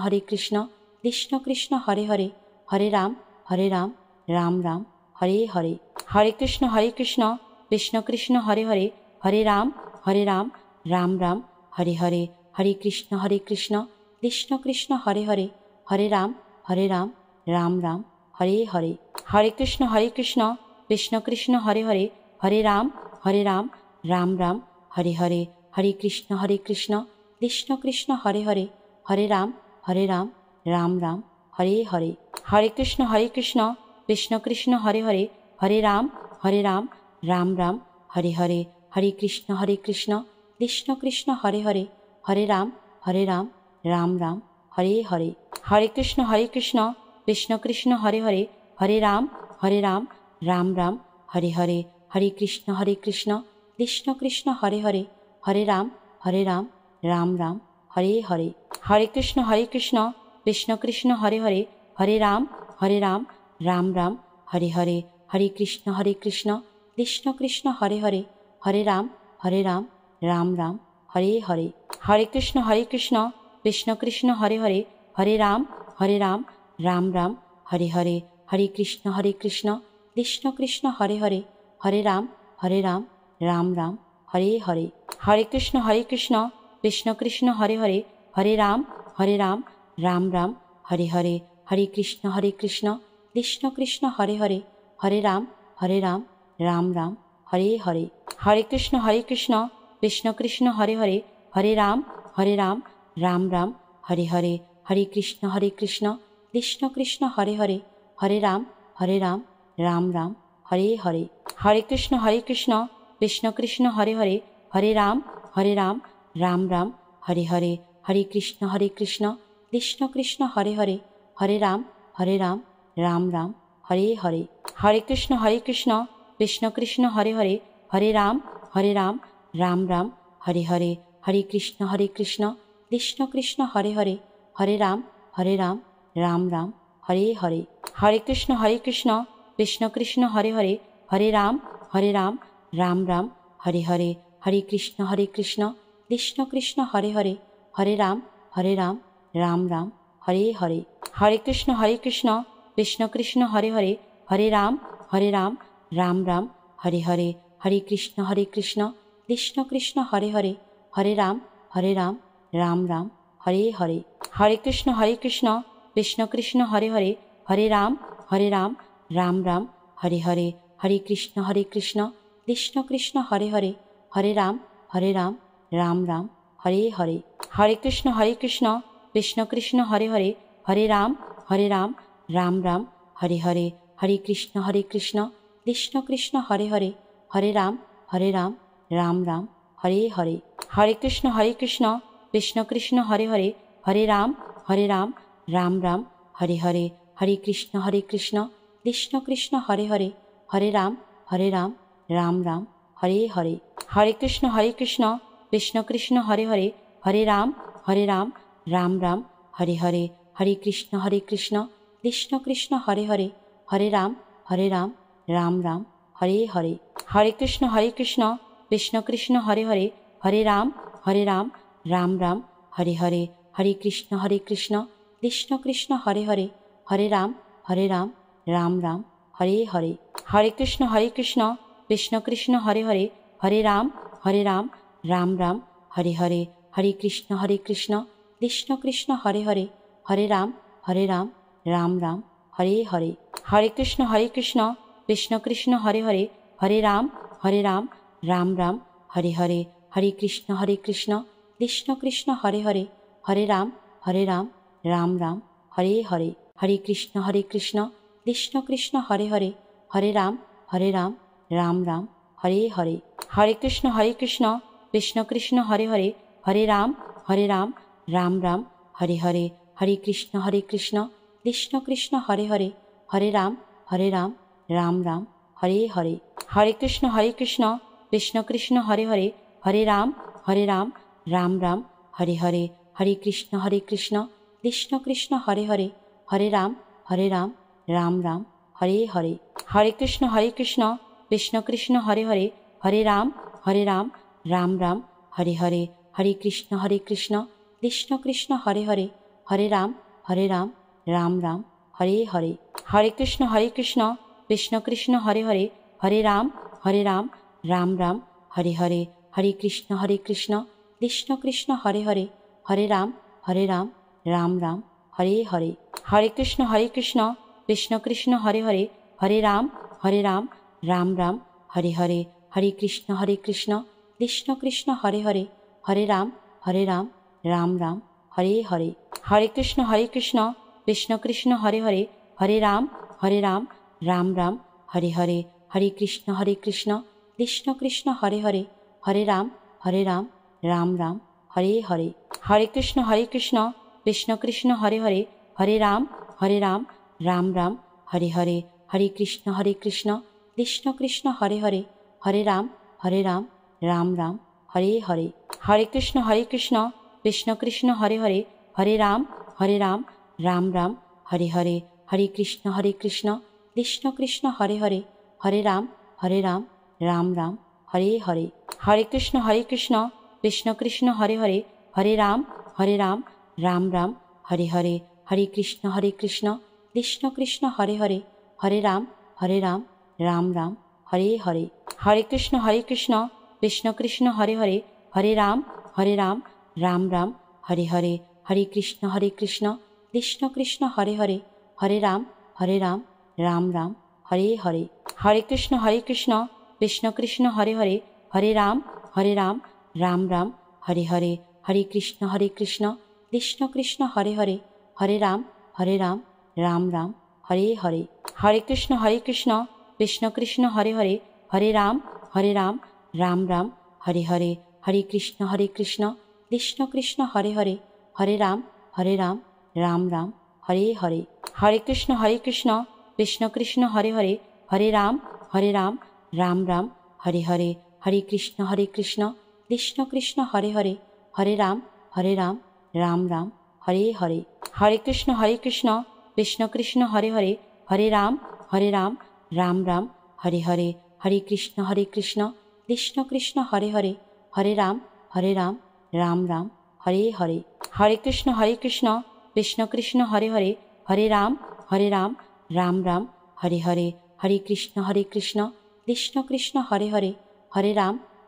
কৃষ্ণ কৃষ্ণ হরে হরে, হরে রাম রাম রাম হরে হরে। হরে কৃষ্ণ কৃষ্ণ কৃষ্ণ হরে হরে, হরে রাম রাম রাম হরে হরে। হরে কৃষ্ণ কৃষ্ণ কৃষ্ণ হরে হরে, হরে রাম রাম রাম হরে হরে। হরে কৃষ্ণ কৃষ্ণ কৃষ্ণ হরে হরে, হরে রাম রাম রাম হরে হরে। হরে কৃষ্ণ কৃষ্ণ কৃষ্ণ হরে হরে, হরে রাম রাম রাম হরে হরে। হরে কৃষ্ণ কৃষ্ণ কৃষ্ণ হরে হরে, হরে রাম রাম রাম হরে হরে। হরে কৃষ্ণ কৃষ্ণ কৃষ্ণ হরে হরে, হরে রাম রাম রাম হরে হরে। হরে কৃষ্ণ কৃষ্ণ কৃষ্ণ হরে হরে, হরে রাম রাম রাম হরে হরে। হরে কৃষ্ণ কৃষ্ণ কৃষ্ণ হরে হরে, হরে রাম রাম রাম হরে হরে। হরে কৃষ্ণ কৃষ্ণ কৃষ্ণ হরে হরে, হরে রাম রাম রাম হরে হরে। হরে কৃষ্ণ কৃষ্ণ কৃষ্ণ হরে হরে, হরে রাম রাম রাম হরে হরে। হরে কৃষ্ণ কৃষ্ণ কৃষ্ণ হরে হরে, হরে রাম রাম রাম হরে হরে। হরে কৃষ্ণ কৃষ্ণ কৃষ্ণ হরে হরে, হরে রাম রাম রাম হরে হরে। হরে কৃষ্ণ কৃষ্ণ কৃষ্ণ হরে হরে, হরে রাম রাম রাম হরে হরে। হরে কৃষ্ণ কৃষ্ণ কৃষ্ণ হরে হরে, হরে রাম রাম রাম হরে হরে। হরে কৃষ্ণ কৃষ্ণ কৃষ্ণ হরে হরে, হরে রাম রাম রাম হরে হরে। হরে কৃষ্ণ কৃষ্ণ কৃষ্ণ হরে হরে, হরে রাম রাম রাম হরে হরে। হরে কৃষ্ণ কৃষ্ণ কৃষ্ণ হরে হরে, হরে রাম রাম রাম হরে হরে। হরে কৃষ্ণ কৃষ্ণ কৃষ্ণ হরে হরে, হরে রাম রাম রাম হরে হরে। হরে কৃষ্ণ কৃষ্ণ কৃষ্ণ হরে হরে, হরে রাম রাম রাম হরে হরে। হরে কৃষ্ণ কৃষ্ণ কৃষ্ণ হরে হরে, হরে রাম রাম রাম হরে হরে। হরে কৃষ্ণ কৃষ্ণ কৃষ্ণ হরে হরে, হরে রাম রাম রাম হরে হরে। হরে কৃষ্ণ কৃষ্ণ কৃষ্ণ হরে হরে, হরে রাম রাম রাম হরে হরে। হরে কৃষ্ণ কৃষ্ণ কৃষ্ণ হরে হরে, হরে রাম রাম রাম হরে হরে। হরে কৃষ্ণ কৃষ্ণ কৃষ্ণ হরে হরে, হরে রাম রাম রাম হরে হরে। হরে কৃষ্ণ কৃষ্ণ কৃষ্ণ হরে হরে, হরে রাম রাম রাম হরে হরে। হরে কৃষ্ণ কৃষ্ণ কৃষ্ণ কৃষ্ণ হরে হরে, হরে রাম, রাম রাম, হরে হরে। হরে কৃষ্ণ কৃষ্ণ কৃষ্ণ হরে হরে, হরে রাম, রাম রাম, হরে হরে। হরে কৃষ্ণ কৃষ্ণ কৃষ্ণ হরে হরে, হরে রাম, রাম রাম, হরে হরে। হরে কৃষ্ণ কৃষ্ণ কৃষ্ণ হরে হরে, হরে রাম, রাম রাম, হরে হরে। হরে কৃষ্ণ কৃষ্ণ কৃষ্ণ হরে হরে, হরে রাম, রাম রাম, হরে হরে। হরে কৃষ্ণ কৃষ্ণ কৃষ্ণ হরে হরে, হরে রাম, রাম রাম, হরে হরে। হরে কৃষ্ণ কৃষ্ণ কৃষ্ণ হরে হরে, হরে রাম, রাম রাম, হরে হরে। হরে কৃষ্ণ কৃষ্ণ কৃষ্ণ হরে হরে, হরে রাম, রাম রাম, হরে হরে। হরে কৃষ্ণ কৃষ্ণ কৃষ্ণ হরে হরে, হরে রাম, রাম রাম, হরে হরে। হরে কৃষ্ণ কৃষ্ণ কৃষ্ণ হরে হরে, হরে রাম, রাম রাম, হরে হরে। হরে কৃষ্ণ কৃষ্ণ কৃষ্ণ হরে হরে, হরে রাম, রাম রাম, হরে হরে। হরে কৃষ্ণ কৃষ্ণ কৃষ্ণ হরে হরে, হরে রাম, রাম রাম, হরে হরে। হরে কৃষ্ণ কৃষ্ণ কৃষ্ণ হরে হরে, হরে রাম, রাম রাম, হরে হরে। হরে কৃষ্ণ কৃষ্ণ কৃষ্ণ হরে হরে, হরে রাম, রাম রাম, হরে হরে। হরে কৃষ্ণ কৃষ্ণ কৃষ্ণ হরে হরে, হরে রাম, রাম রাম, হরে হরে। হরে কৃষ্ণ কৃষ্ণ কৃষ্ণ হরে হরে, হরে রাম, রাম রাম, হরে হরে। হরে কৃষ্ণ কৃষ্ণ কৃষ্ণ হরে হরে, হরে রাম, রাম রাম, হরে হরে। হরে কৃষ্ণ কৃষ্ণ কৃষ্ণ হরে হরে, হরে রাম, রাম রাম, হরে হরে। হরে কৃষ্ণ কৃষ্ণ কৃষ্ণ হরে হরে, হরে রাম, রাম রাম, হরে হরে। হরে কৃষ্ণ কৃষ্ণ কৃষ্ণ হরে হরে, হরে রাম, রাম রাম, হরে হরে। হরে কৃষ্ণ কৃষ্ণ কৃষ্ণ হরে হরে, হরে রাম, রাম রাম, হরে হরে। হরে কৃষ্ণ কৃষ্ণ কৃষ্ণ হরে হরে, হরে রাম, রাম রাম, হরে হরে। হরে কৃষ্ণ কৃষ্ণ কৃষ্ণ হরে হরে, হরে রাম, রাম রাম, হরে হরে। হরে কৃষ্ণ কৃষ্ণ কৃষ্ণ হরে হরে, হরে রাম, রাম রাম, হরে হরে। হরে কৃষ্ণ কৃষ্ণ কৃষ্ণ হরে হরে, হরে রাম, রাম রাম, হরে হরে। হরে কৃষ্ণ কৃষ্ণ কৃষ্ণ হরে হরে, হরে রাম, রাম রাম, হরে হরে। হরে কৃষ্ণ কৃষ্ণ কৃষ্ণ হরে হরে, হরে রাম, রাম রাম, হরে হরে। হরে কৃষ্ণ কৃষ্ণ কৃষ্ণ হরে হরে, হরে রাম, রাম রাম, হরে হরে। হরে কৃষ্ণ কৃষ্ণ কৃষ্ণ হরে হরে, হরে রাম, রাম রাম, হরে হরে। হরে কৃষ্ণ কৃষ্ণ কৃষ্ণ হরে হরে, হরে রাম, রাম রাম, হরে হরে। হরে কৃষ্ণ কৃষ্ণ কৃষ্ণ হরে হরে, হরে রাম, রাম রাম, হরে হরে। হরে কৃষ্ণ কৃষ্ণ কৃষ্ণ হরে হরে, হরে রাম, রাম রাম, হরে হরে। হরে কৃষ্ণ কৃষ্ণ কৃষ্ণ হরে হরে, হরে রাম, রাম রাম, হরে হরে। হরে কৃষ্ণ কৃষ্ণ কৃষ্ণ হরে হরে, হরে রাম, রাম রাম, হরে হরে। হরে কৃষ্ণ কৃষ্ণ কৃষ্ণ হরে হরে, হরে রাম, রাম রাম, হরে হরে। হরে কৃষ্ণ কৃষ্ণ কৃষ্ণ হরে হরে, হরে রাম, রাম রাম, হরে হরে। হরে কৃষ্ণ কৃষ্ণ কৃষ্ণ হরে হরে, হরে রাম, রাম রাম, হরে হরে। হরে কৃষ্ণ কৃষ্ণ কৃষ্ণ হরে হরে, হরে রাম, রাম রাম, হরে হরে। হরে কৃষ্ণ কৃষ্ণ কৃষ্ণ হরে হরে, হরে রাম, রাম রাম, হরে হরে। হরে কৃষ্ণ কৃষ্ণ কৃষ্ণ হরে হরে, হরে রাম, রাম রাম, হরে হরে। হরে কৃষ্ণ কৃষ্ণ কৃষ্ণ হরে হরে, হরে রাম, রাম রাম, হরে হরে। হরে কৃষ্ণ কৃষ্ণ কৃষ্ণ হরে হরে,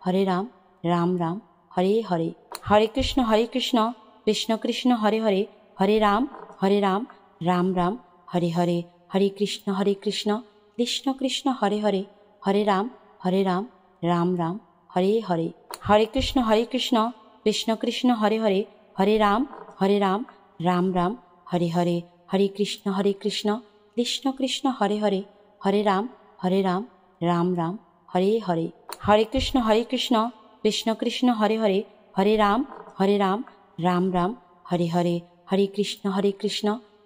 হরে রাম, রাম রাম, হরে হরে। হরে কৃষ্ণ কৃষ্ণ কৃষ্ণ হরে হরে, হরে রাম, রাম রাম, হরে হরে। হরে কৃষ্ণ কৃষ্ণ কৃষ্ণ হরে হরে, হরে রাম, রাম রাম, হরে হরে। হরে কৃষ্ণ কৃষ্ণ কৃষ্ণ হরে হরে, হরে রাম, রাম রাম, হরে হরে। হরে কৃষ্ণ কৃষ্ণ কৃষ্ণ হরে হরে, হরে রাম, রাম রাম রাম হরে হরে। হরে কৃষ্ণ কৃষ্ণ কৃষ্ণ হরে হরে, হরে রাম রাম রাম হরে হরে। হরে কৃষ্ণ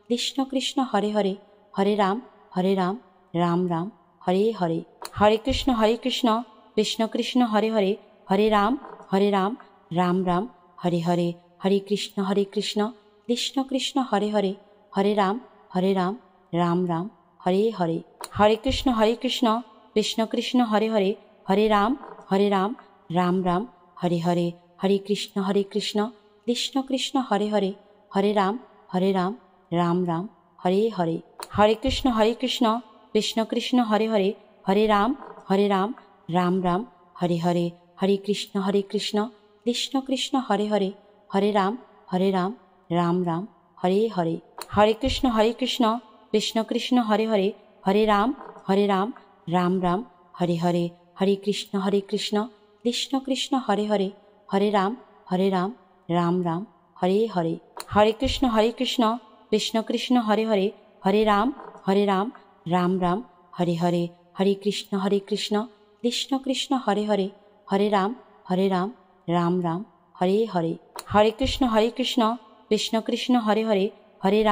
কৃষ্ণ কৃষ্ণ হরে হরে, হরে রাম রাম রাম হরে হরে। হরে কৃষ্ণ কৃষ্ণ কৃষ্ণ হরে হরে, হরে রাম রাম রাম হরে হরে। হরে কৃষ্ণ কৃষ্ণ কৃষ্ণ হরে হরে, হরে রাম রাম রাম হরে হরে। হরে কৃষ্ণ কৃষ্ণ কৃষ্ণ হরে হরে, হরে রাম রাম রাম হরে হরে। হরে কৃষ্ণ কৃষ্ণ কৃষ্ণ হরে হরে, হরে রাম রাম রাম হরে হরে। হরে কৃষ্ণ কৃষ্ণ কৃষ্ণ হরে হরে, হরে রাম রাম রাম হরে হরে। হরে কৃষ্ণ কৃষ্ণ কৃষ্ণ হরে হরে, হরে রাম রাম রাম হরে হরে। হরে কৃষ্ণ কৃষ্ণ কৃষ্ণ হরে হরে, হরে রাম রাম রাম হরে হরে। হরে কৃষ্ণ কৃষ্ণ কৃষ্ণ হরে হরে, হরে রাম রাম রাম হরে হরে। হরে কৃষ্ণ কৃষ্ণ কৃষ্ণ হরে হরে, হরে রাম রাম রাম হরে হরে। হরে কৃষ্ণ কৃষ্ণ কৃষ্ণ হরে হরে, হরে রাম রাম রাম হরে হরে। হরে কৃষ্ণ কৃষ্ণ কৃষ্ণ হরে হরে, হরে রাম রাম রাম হরে হরে। হরে কৃষ্ণ কৃষ্ণ কৃষ্ণ হরে হরে, হরে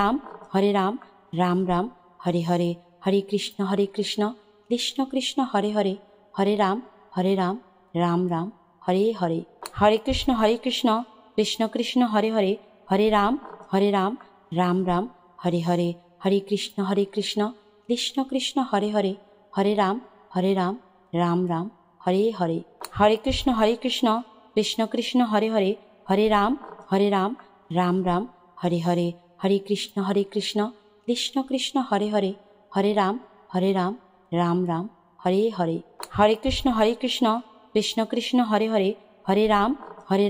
রাম রাম রাম হরে হরে। হরে কৃষ্ণ কৃষ্ণ কৃষ্ণ হরে হরে, হরে রাম রাম রাম হরে হরে। হরে কৃষ্ণ কৃষ্ণ কৃষ্ণ হরে হরে, হরে রাম রাম রাম হরে হরে। হরে কৃষ্ণ কৃষ্ণ কৃষ্ণ হরে হরে, হরে রাম রাম রাম হরে হরে। হরে কৃষ্ণ কৃষ্ণ কৃষ্ণ হরে হরে, হরে রাম রাম রাম হরে হরে। হরে কৃষ্ণ কৃষ্ণ কৃষ্ণ হরে হরে, হরে রাম রাম রাম হরে হরে। হরে কৃষ্ণ কৃষ্ণ কৃষ্ণ হরে হরে, হরে রাম রাম রাম হরে হরে। হরে কৃষ্ণ কৃষ্ণ কৃষ্ণ হরে হরে, হরে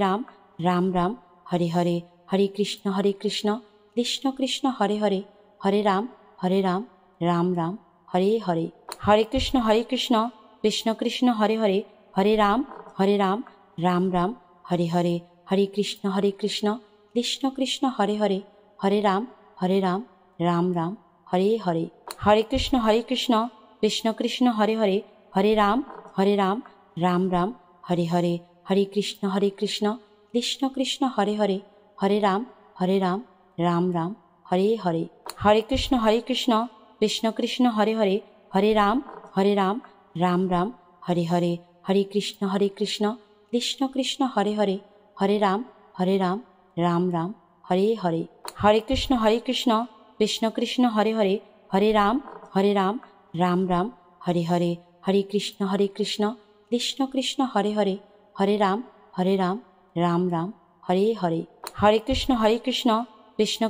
রাম রাম রাম হরে হরে। হরে কৃষ্ণ কৃষ্ণ কৃষ্ণ হরে হরে, হরে রাম রাম রাম হরে হরে। হরে কৃষ্ণ কৃষ্ণ কৃষ্ণ হরে হরে, হরে রাম রাম রাম হরে হরে। হরে কৃষ্ণ কৃষ্ণ কৃষ্ণ হরে হরে, হরে রাম রাম রাম হরে হরে। হরে কৃষ্ণ কৃষ্ণ কৃষ্ণ হরে হরে, হরে রাম রাম রাম হরে হরে। হরে কৃষ্ণ কৃষ্ণ কৃষ্ণ হরে হরে, হরে রাম রাম রাম হরে হরে। হরে কৃষ্ণ কৃষ্ণ কৃষ্ণ হরে হরে, হরে রাম রাম রাম হরে হরে। হরে কৃষ্ণ কৃষ্ণ কৃষ্ণ হরে হরে, হরে রাম রাম রাম হরে হরে। হরে কৃষ্ণ কৃষ্ণ কৃষ্ণ হরে হরে, হরে রাম রাম রাম হরে হরে। হরে কৃষ্ণ কৃষ্ণ কৃষ্ণ হরে হরে, হরে রাম রাম রাম হরে হরে। হরে কৃষ্ণ কৃষ্ণ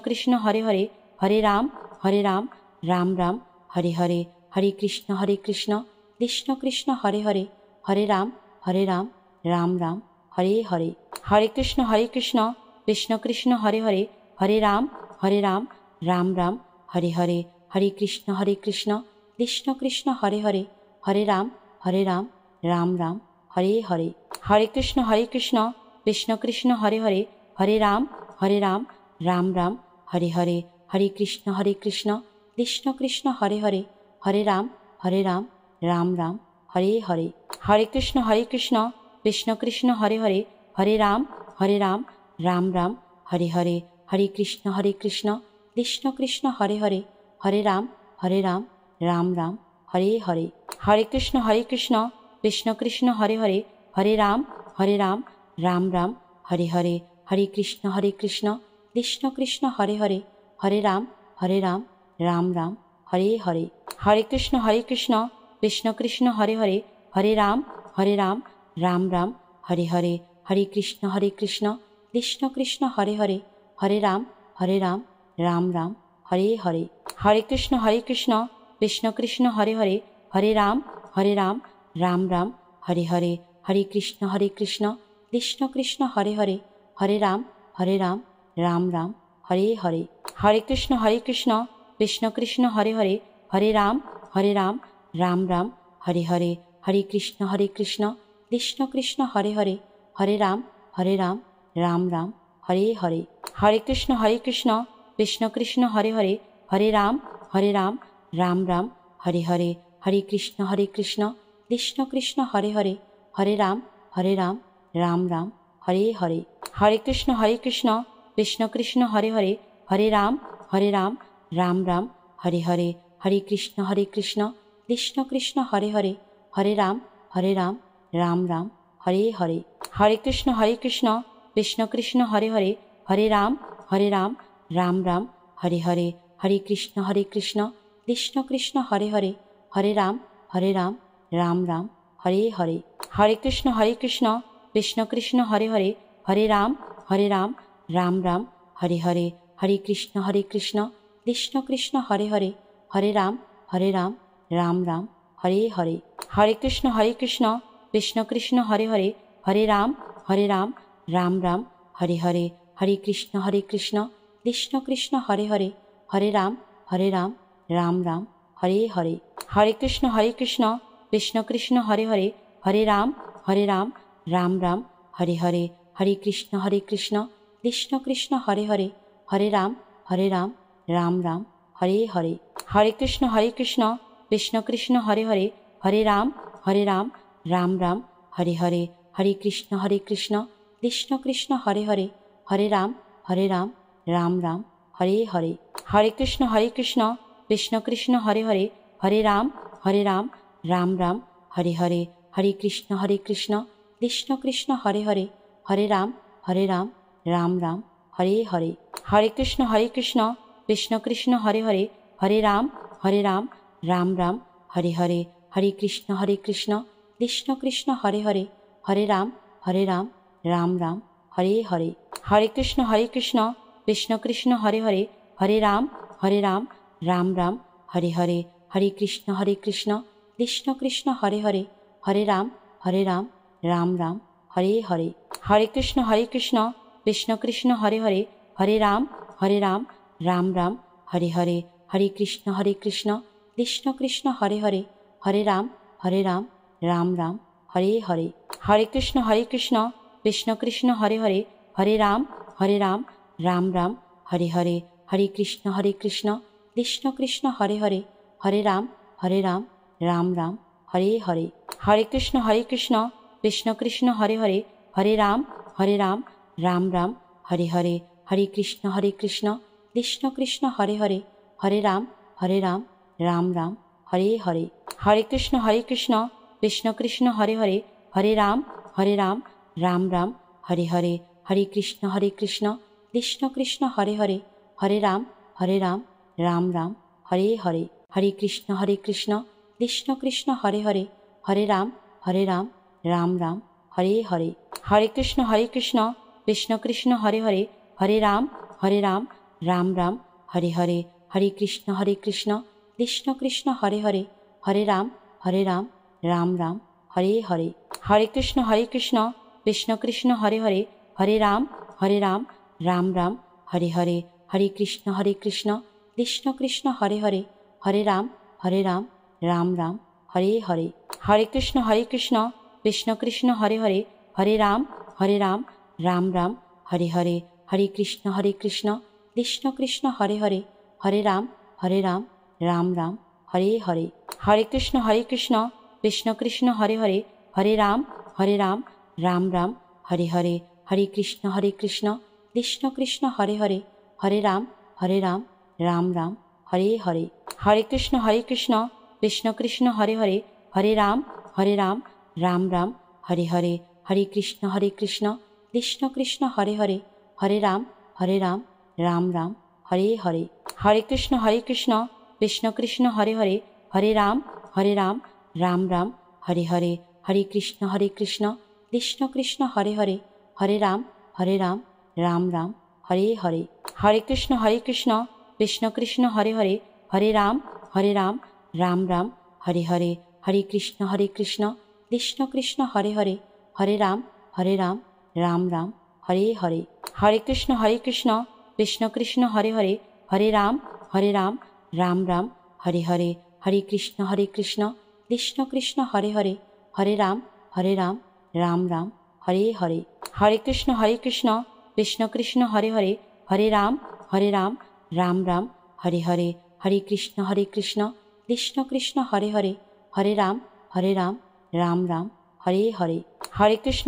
কৃষ্ণ হরে হরে, হরে রাম রাম রাম হরে হরে। হরে কৃষ্ণ কৃষ্ণ কৃষ্ণ হরে হরে, হরে রাম রাম রাম হরে হরে। হরে কৃষ্ণ কৃষ্ণ কৃষ্ণ হরে হরে, হরে রাম রাম রাম হরে হরে। হরে কৃষ্ণ কৃষ্ণ কৃষ্ণ হরে হরে, হরে রাম রাম রাম হরে হরে। হরে কৃষ্ণ কৃষ্ণ কৃষ্ণ হরে হরে, হরে রাম রাম রাম হরে হরে। হরে কৃষ্ণ কৃষ্ণ কৃষ্ণ হরে হরে, হরে রাম রাম রাম হরে হরে। হরে কৃষ্ণ কৃষ্ণ কৃষ্ণ হরে হরে, হরে রাম রাম রাম হরে হরে। হরে কৃষ্ণ কৃষ্ণ কৃষ্ণ হরে হরে, হরে রাম রাম রাম হরে হরে। হরে কৃষ্ণ কৃষ্ণ কৃষ্ণ হরে হরে, হরে রাম রাম রাম হরে হরে। হরে কৃষ্ণ কৃষ্ণ কৃষ্ণ হরে হরে, হরে রাম রাম রাম হরে হরে। হরে কৃষ্ণ কৃষ্ণ কৃষ্ণ হরে হরে, হরে রাম রাম রাম হরে হরে। হরে কৃষ্ণ কৃষ্ণ কৃষ্ণ হরে হরে, হরে রাম রাম রাম হরে হরে। হরে কৃষ্ণ কৃষ্ণ কৃষ্ণ হরে হরে, হরে রাম রাম রাম হরে হরে। হরে কৃষ্ণ কৃষ্ণ কৃষ্ণ হরে হরে, হরে রাম রাম রাম হরে হরে। হরে কৃষ্ণ কৃষ্ণ কৃষ্ণ হরে হরে, হরে রাম রাম রাম হরে হরে। হরে কৃষ্ণ কৃষ্ণ কৃষ্ণ কৃষ্ণ হরে হরে, হরে রাম, রাম রাম, হরে হরে। হরে কৃষ্ণ কৃষ্ণ কৃষ্ণ হরে হরে, হরে রাম, রাম রাম, হরে হরে। হরে কৃষ্ণ কৃষ্ণ কৃষ্ণ হরে হরে, হরে রাম, রাম রাম, হরে হরে। হরে কৃষ্ণ কৃষ্ণ কৃষ্ণ হরে হরে, হরে রাম, রাম রাম, হরে হরে। হরে কৃষ্ণ কৃষ্ণ কৃষ্ণ হরে হরে, হরে রাম, রাম রাম, হরে হরে। হরে কৃষ্ণ কৃষ্ণ কৃষ্ণ হরে হরে, হরে রাম, রাম রাম, হরে হরে। হরে কৃষ্ণ কৃষ্ণ কৃষ্ণ হরে হরে, হরে রাম, রাম রাম, হরে হরে। হরে কৃষ্ণ কৃষ্ণ কৃষ্ণ হরে হরে, হরে রাম, রাম রাম, হরে হরে। হরে কৃষ্ণ কৃষ্ণ কৃষ্ণ হরে হরে, হরে রাম, রাম রাম, হরে হরে। হরে কৃষ্ণ কৃষ্ণ কৃষ্ণ হরে হরে, হরে রাম, রাম রাম, হরে হরে। হরে কৃষ্ণ কৃষ্ণ কৃষ্ণ হরে হরে, হরে রাম, রাম রাম, হরে হরে। হরে কৃষ্ণ কৃষ্ণ কৃষ্ণ হরে হরে, হরে রাম, রাম রাম, হরে হরে। হরে কৃষ্ণ কৃষ্ণ কৃষ্ণ হরে হরে, হরে রাম, রাম রাম, হরে হরে। হরে কৃষ্ণ কৃষ্ণ কৃষ্ণ হরে হরে, হরে রাম, রাম রাম, হরে হরে। হরে কৃষ্ণ কৃষ্ণ কৃষ্ণ হরে হরে, হরে রাম, রাম রাম, হরে হরে। হরে কৃষ্ণ কৃষ্ণ কৃষ্ণ হরে হরে, হরে রাম, রাম রাম, হরে হরে। হরে কৃষ্ণ কৃষ্ণ কৃষ্ণ হরে হরে, হরে রাম, রাম রাম, হরে হরে। হরে কৃষ্ণ কৃষ্ণ কৃষ্ণ হরে হরে, হরে রাম, রাম রাম, হরে হরে। হরে কৃষ্ণ কৃষ্ণ কৃষ্ণ হরে হরে, হরে রাম, রাম রাম, হরে হরে। হরে কৃষ্ণ কৃষ্ণ কৃষ্ণ হরে হরে, হরে রাম, রাম রাম, হরে হরে। হরে কৃষ্ণ কৃষ্ণ কৃষ্ণ হরে হরে, হরে রাম, রাম রাম, হরে হরে। হরে কৃষ্ণ কৃষ্ণ কৃষ্ণ হরে হরে, হরে রাম, রাম রাম, হরে হরে। হরে কৃষ্ণ কৃষ্ণ কৃষ্ণ হরে হরে, হরে রাম, রাম রাম, হরে হরে। হরে কৃষ্ণ কৃষ্ণ কৃষ্ণ হরে হরে, হরে রাম, রাম রাম, হরে হরে। হরে কৃষ্ণ কৃষ্ণ কৃষ্ণ হরে হরে, হরে রাম, রাম রাম, হরে হরে। হরে কৃষ্ণ কৃষ্ণ কৃষ্ণ হরে হরে, হরে রাম, রাম রাম, হরে হরে। হরে কৃষ্ণ কৃষ্ণ কৃষ্ণ হরে হরে, হরে রাম, রাম রাম, হরে হরে। হরে কৃষ্ণ কৃষ্ণ কৃষ্ণ হরে হরে, হরে রাম, রাম রাম, হরে হরে। হরে কৃষ্ণ কৃষ্ণ কৃষ্ণ হরে হরে, হরে রাম, রাম রাম, হরে হরে। হরে কৃষ্ণ কৃষ্ণ কৃষ্ণ হরে হরে, হরে রাম, রাম রাম, হরে হরে। হরে কৃষ্ণ কৃষ্ণ কৃষ্ণ হরে হরে, হরে রাম, রাম রাম, হরে হরে। হরে কৃষ্ণ কৃষ্ণ কৃষ্ণ হরে হরে, হরে রাম, রাম রাম, হরে হরে। হরে কৃষ্ণ কৃষ্ণ কৃষ্ণ হরে হরে, হরে রাম, রাম রাম, হরে হরে। হরে কৃষ্ণ কৃষ্ণ কৃষ্ণ হরে হরে, হরে রাম, রাম রাম, হরে হরে। হরে কৃষ্ণ কৃষ্ণ কৃষ্ণ হরে হরে, হরে রাম, রাম রাম, হরে হরে। হরে কৃষ্ণ কৃষ্ণ কৃষ্ণ হরে হরে, হরে রাম, রাম রাম, হরে হরে। হরে কৃষ্ণ কৃষ্ণ কৃষ্ণ হরে হরে, হরে রাম, রাম রাম, হরে হরে। হরে কৃষ্ণ কৃষ্ণ কৃষ্ণ হরে হরে, হরে রাম, রাম রাম, হরে হরে। হরে কৃষ্ণ কৃষ্ণ কৃষ্ণ হরে হরে, হরে রাম, রাম রাম, হরে হরে। হরে কৃষ্ণ কৃষ্ণ কৃষ্ণ হরে হরে, হরে রাম, রাম রাম, হরে হরে। হরে কৃষ্ণ কৃষ্ণ কৃষ্ণ হরে হরে, হরে রাম, রাম রাম, হরে হরে। হরে কৃষ্ণ কৃষ্ণ কৃষ্ণ হরে হরে, হরে রাম, রাম রাম, হরে হরে। হরে কৃষ্ণ কৃষ্ণ কৃষ্ণ হরে হরে, হরে রাম, রাম রাম, হরে হরে। হরে কৃষ্ণ কৃষ্ণ কৃষ্ণ হরে হরে, হরে রাম, রাম রাম, হরে হরে। হরে কৃষ্ণ কৃষ্ণ কৃষ্ণ হরে হরে, হরে রাম, রাম রাম, হরে হরে। হরে কৃষ্ণ কৃষ্ণ কৃষ্ণ হরে হরে, হরে রাম, রাম রাম হরে হরে। হরে কৃষ্ণ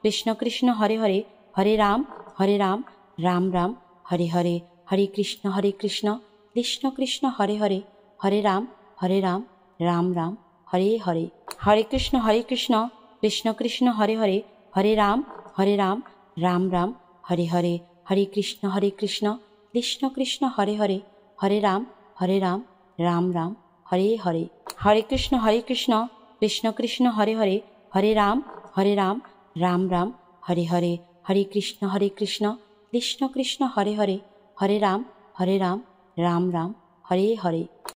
কৃষ্ণ কৃষ্ণ হরে হরে, হরে রাম রাম রাম হরে হরে। হরে কৃষ্ণ কৃষ্ণ কৃষ্ণ হরে হরে, হরে রাম রাম রাম হরে হরে। হরে কৃষ্ণ কৃষ্ণ কৃষ্ণ হরে হরে, হরে রাম রাম রাম হরে হরে। হরে কৃষ্ণ কৃষ্ণ কৃষ্ণ হরে হরে, হরে রাম রাম রাম হরে হরে। হরে কৃষ্ণ কৃষ্ণ কৃষ্ণ হরে হরে, হরে রাম রাম রাম হরে হরে। হরে কৃষ্ণ কৃষ্ণ কৃষ্ণ হরে হরে, হরে রাম রাম রাম হরে হরে।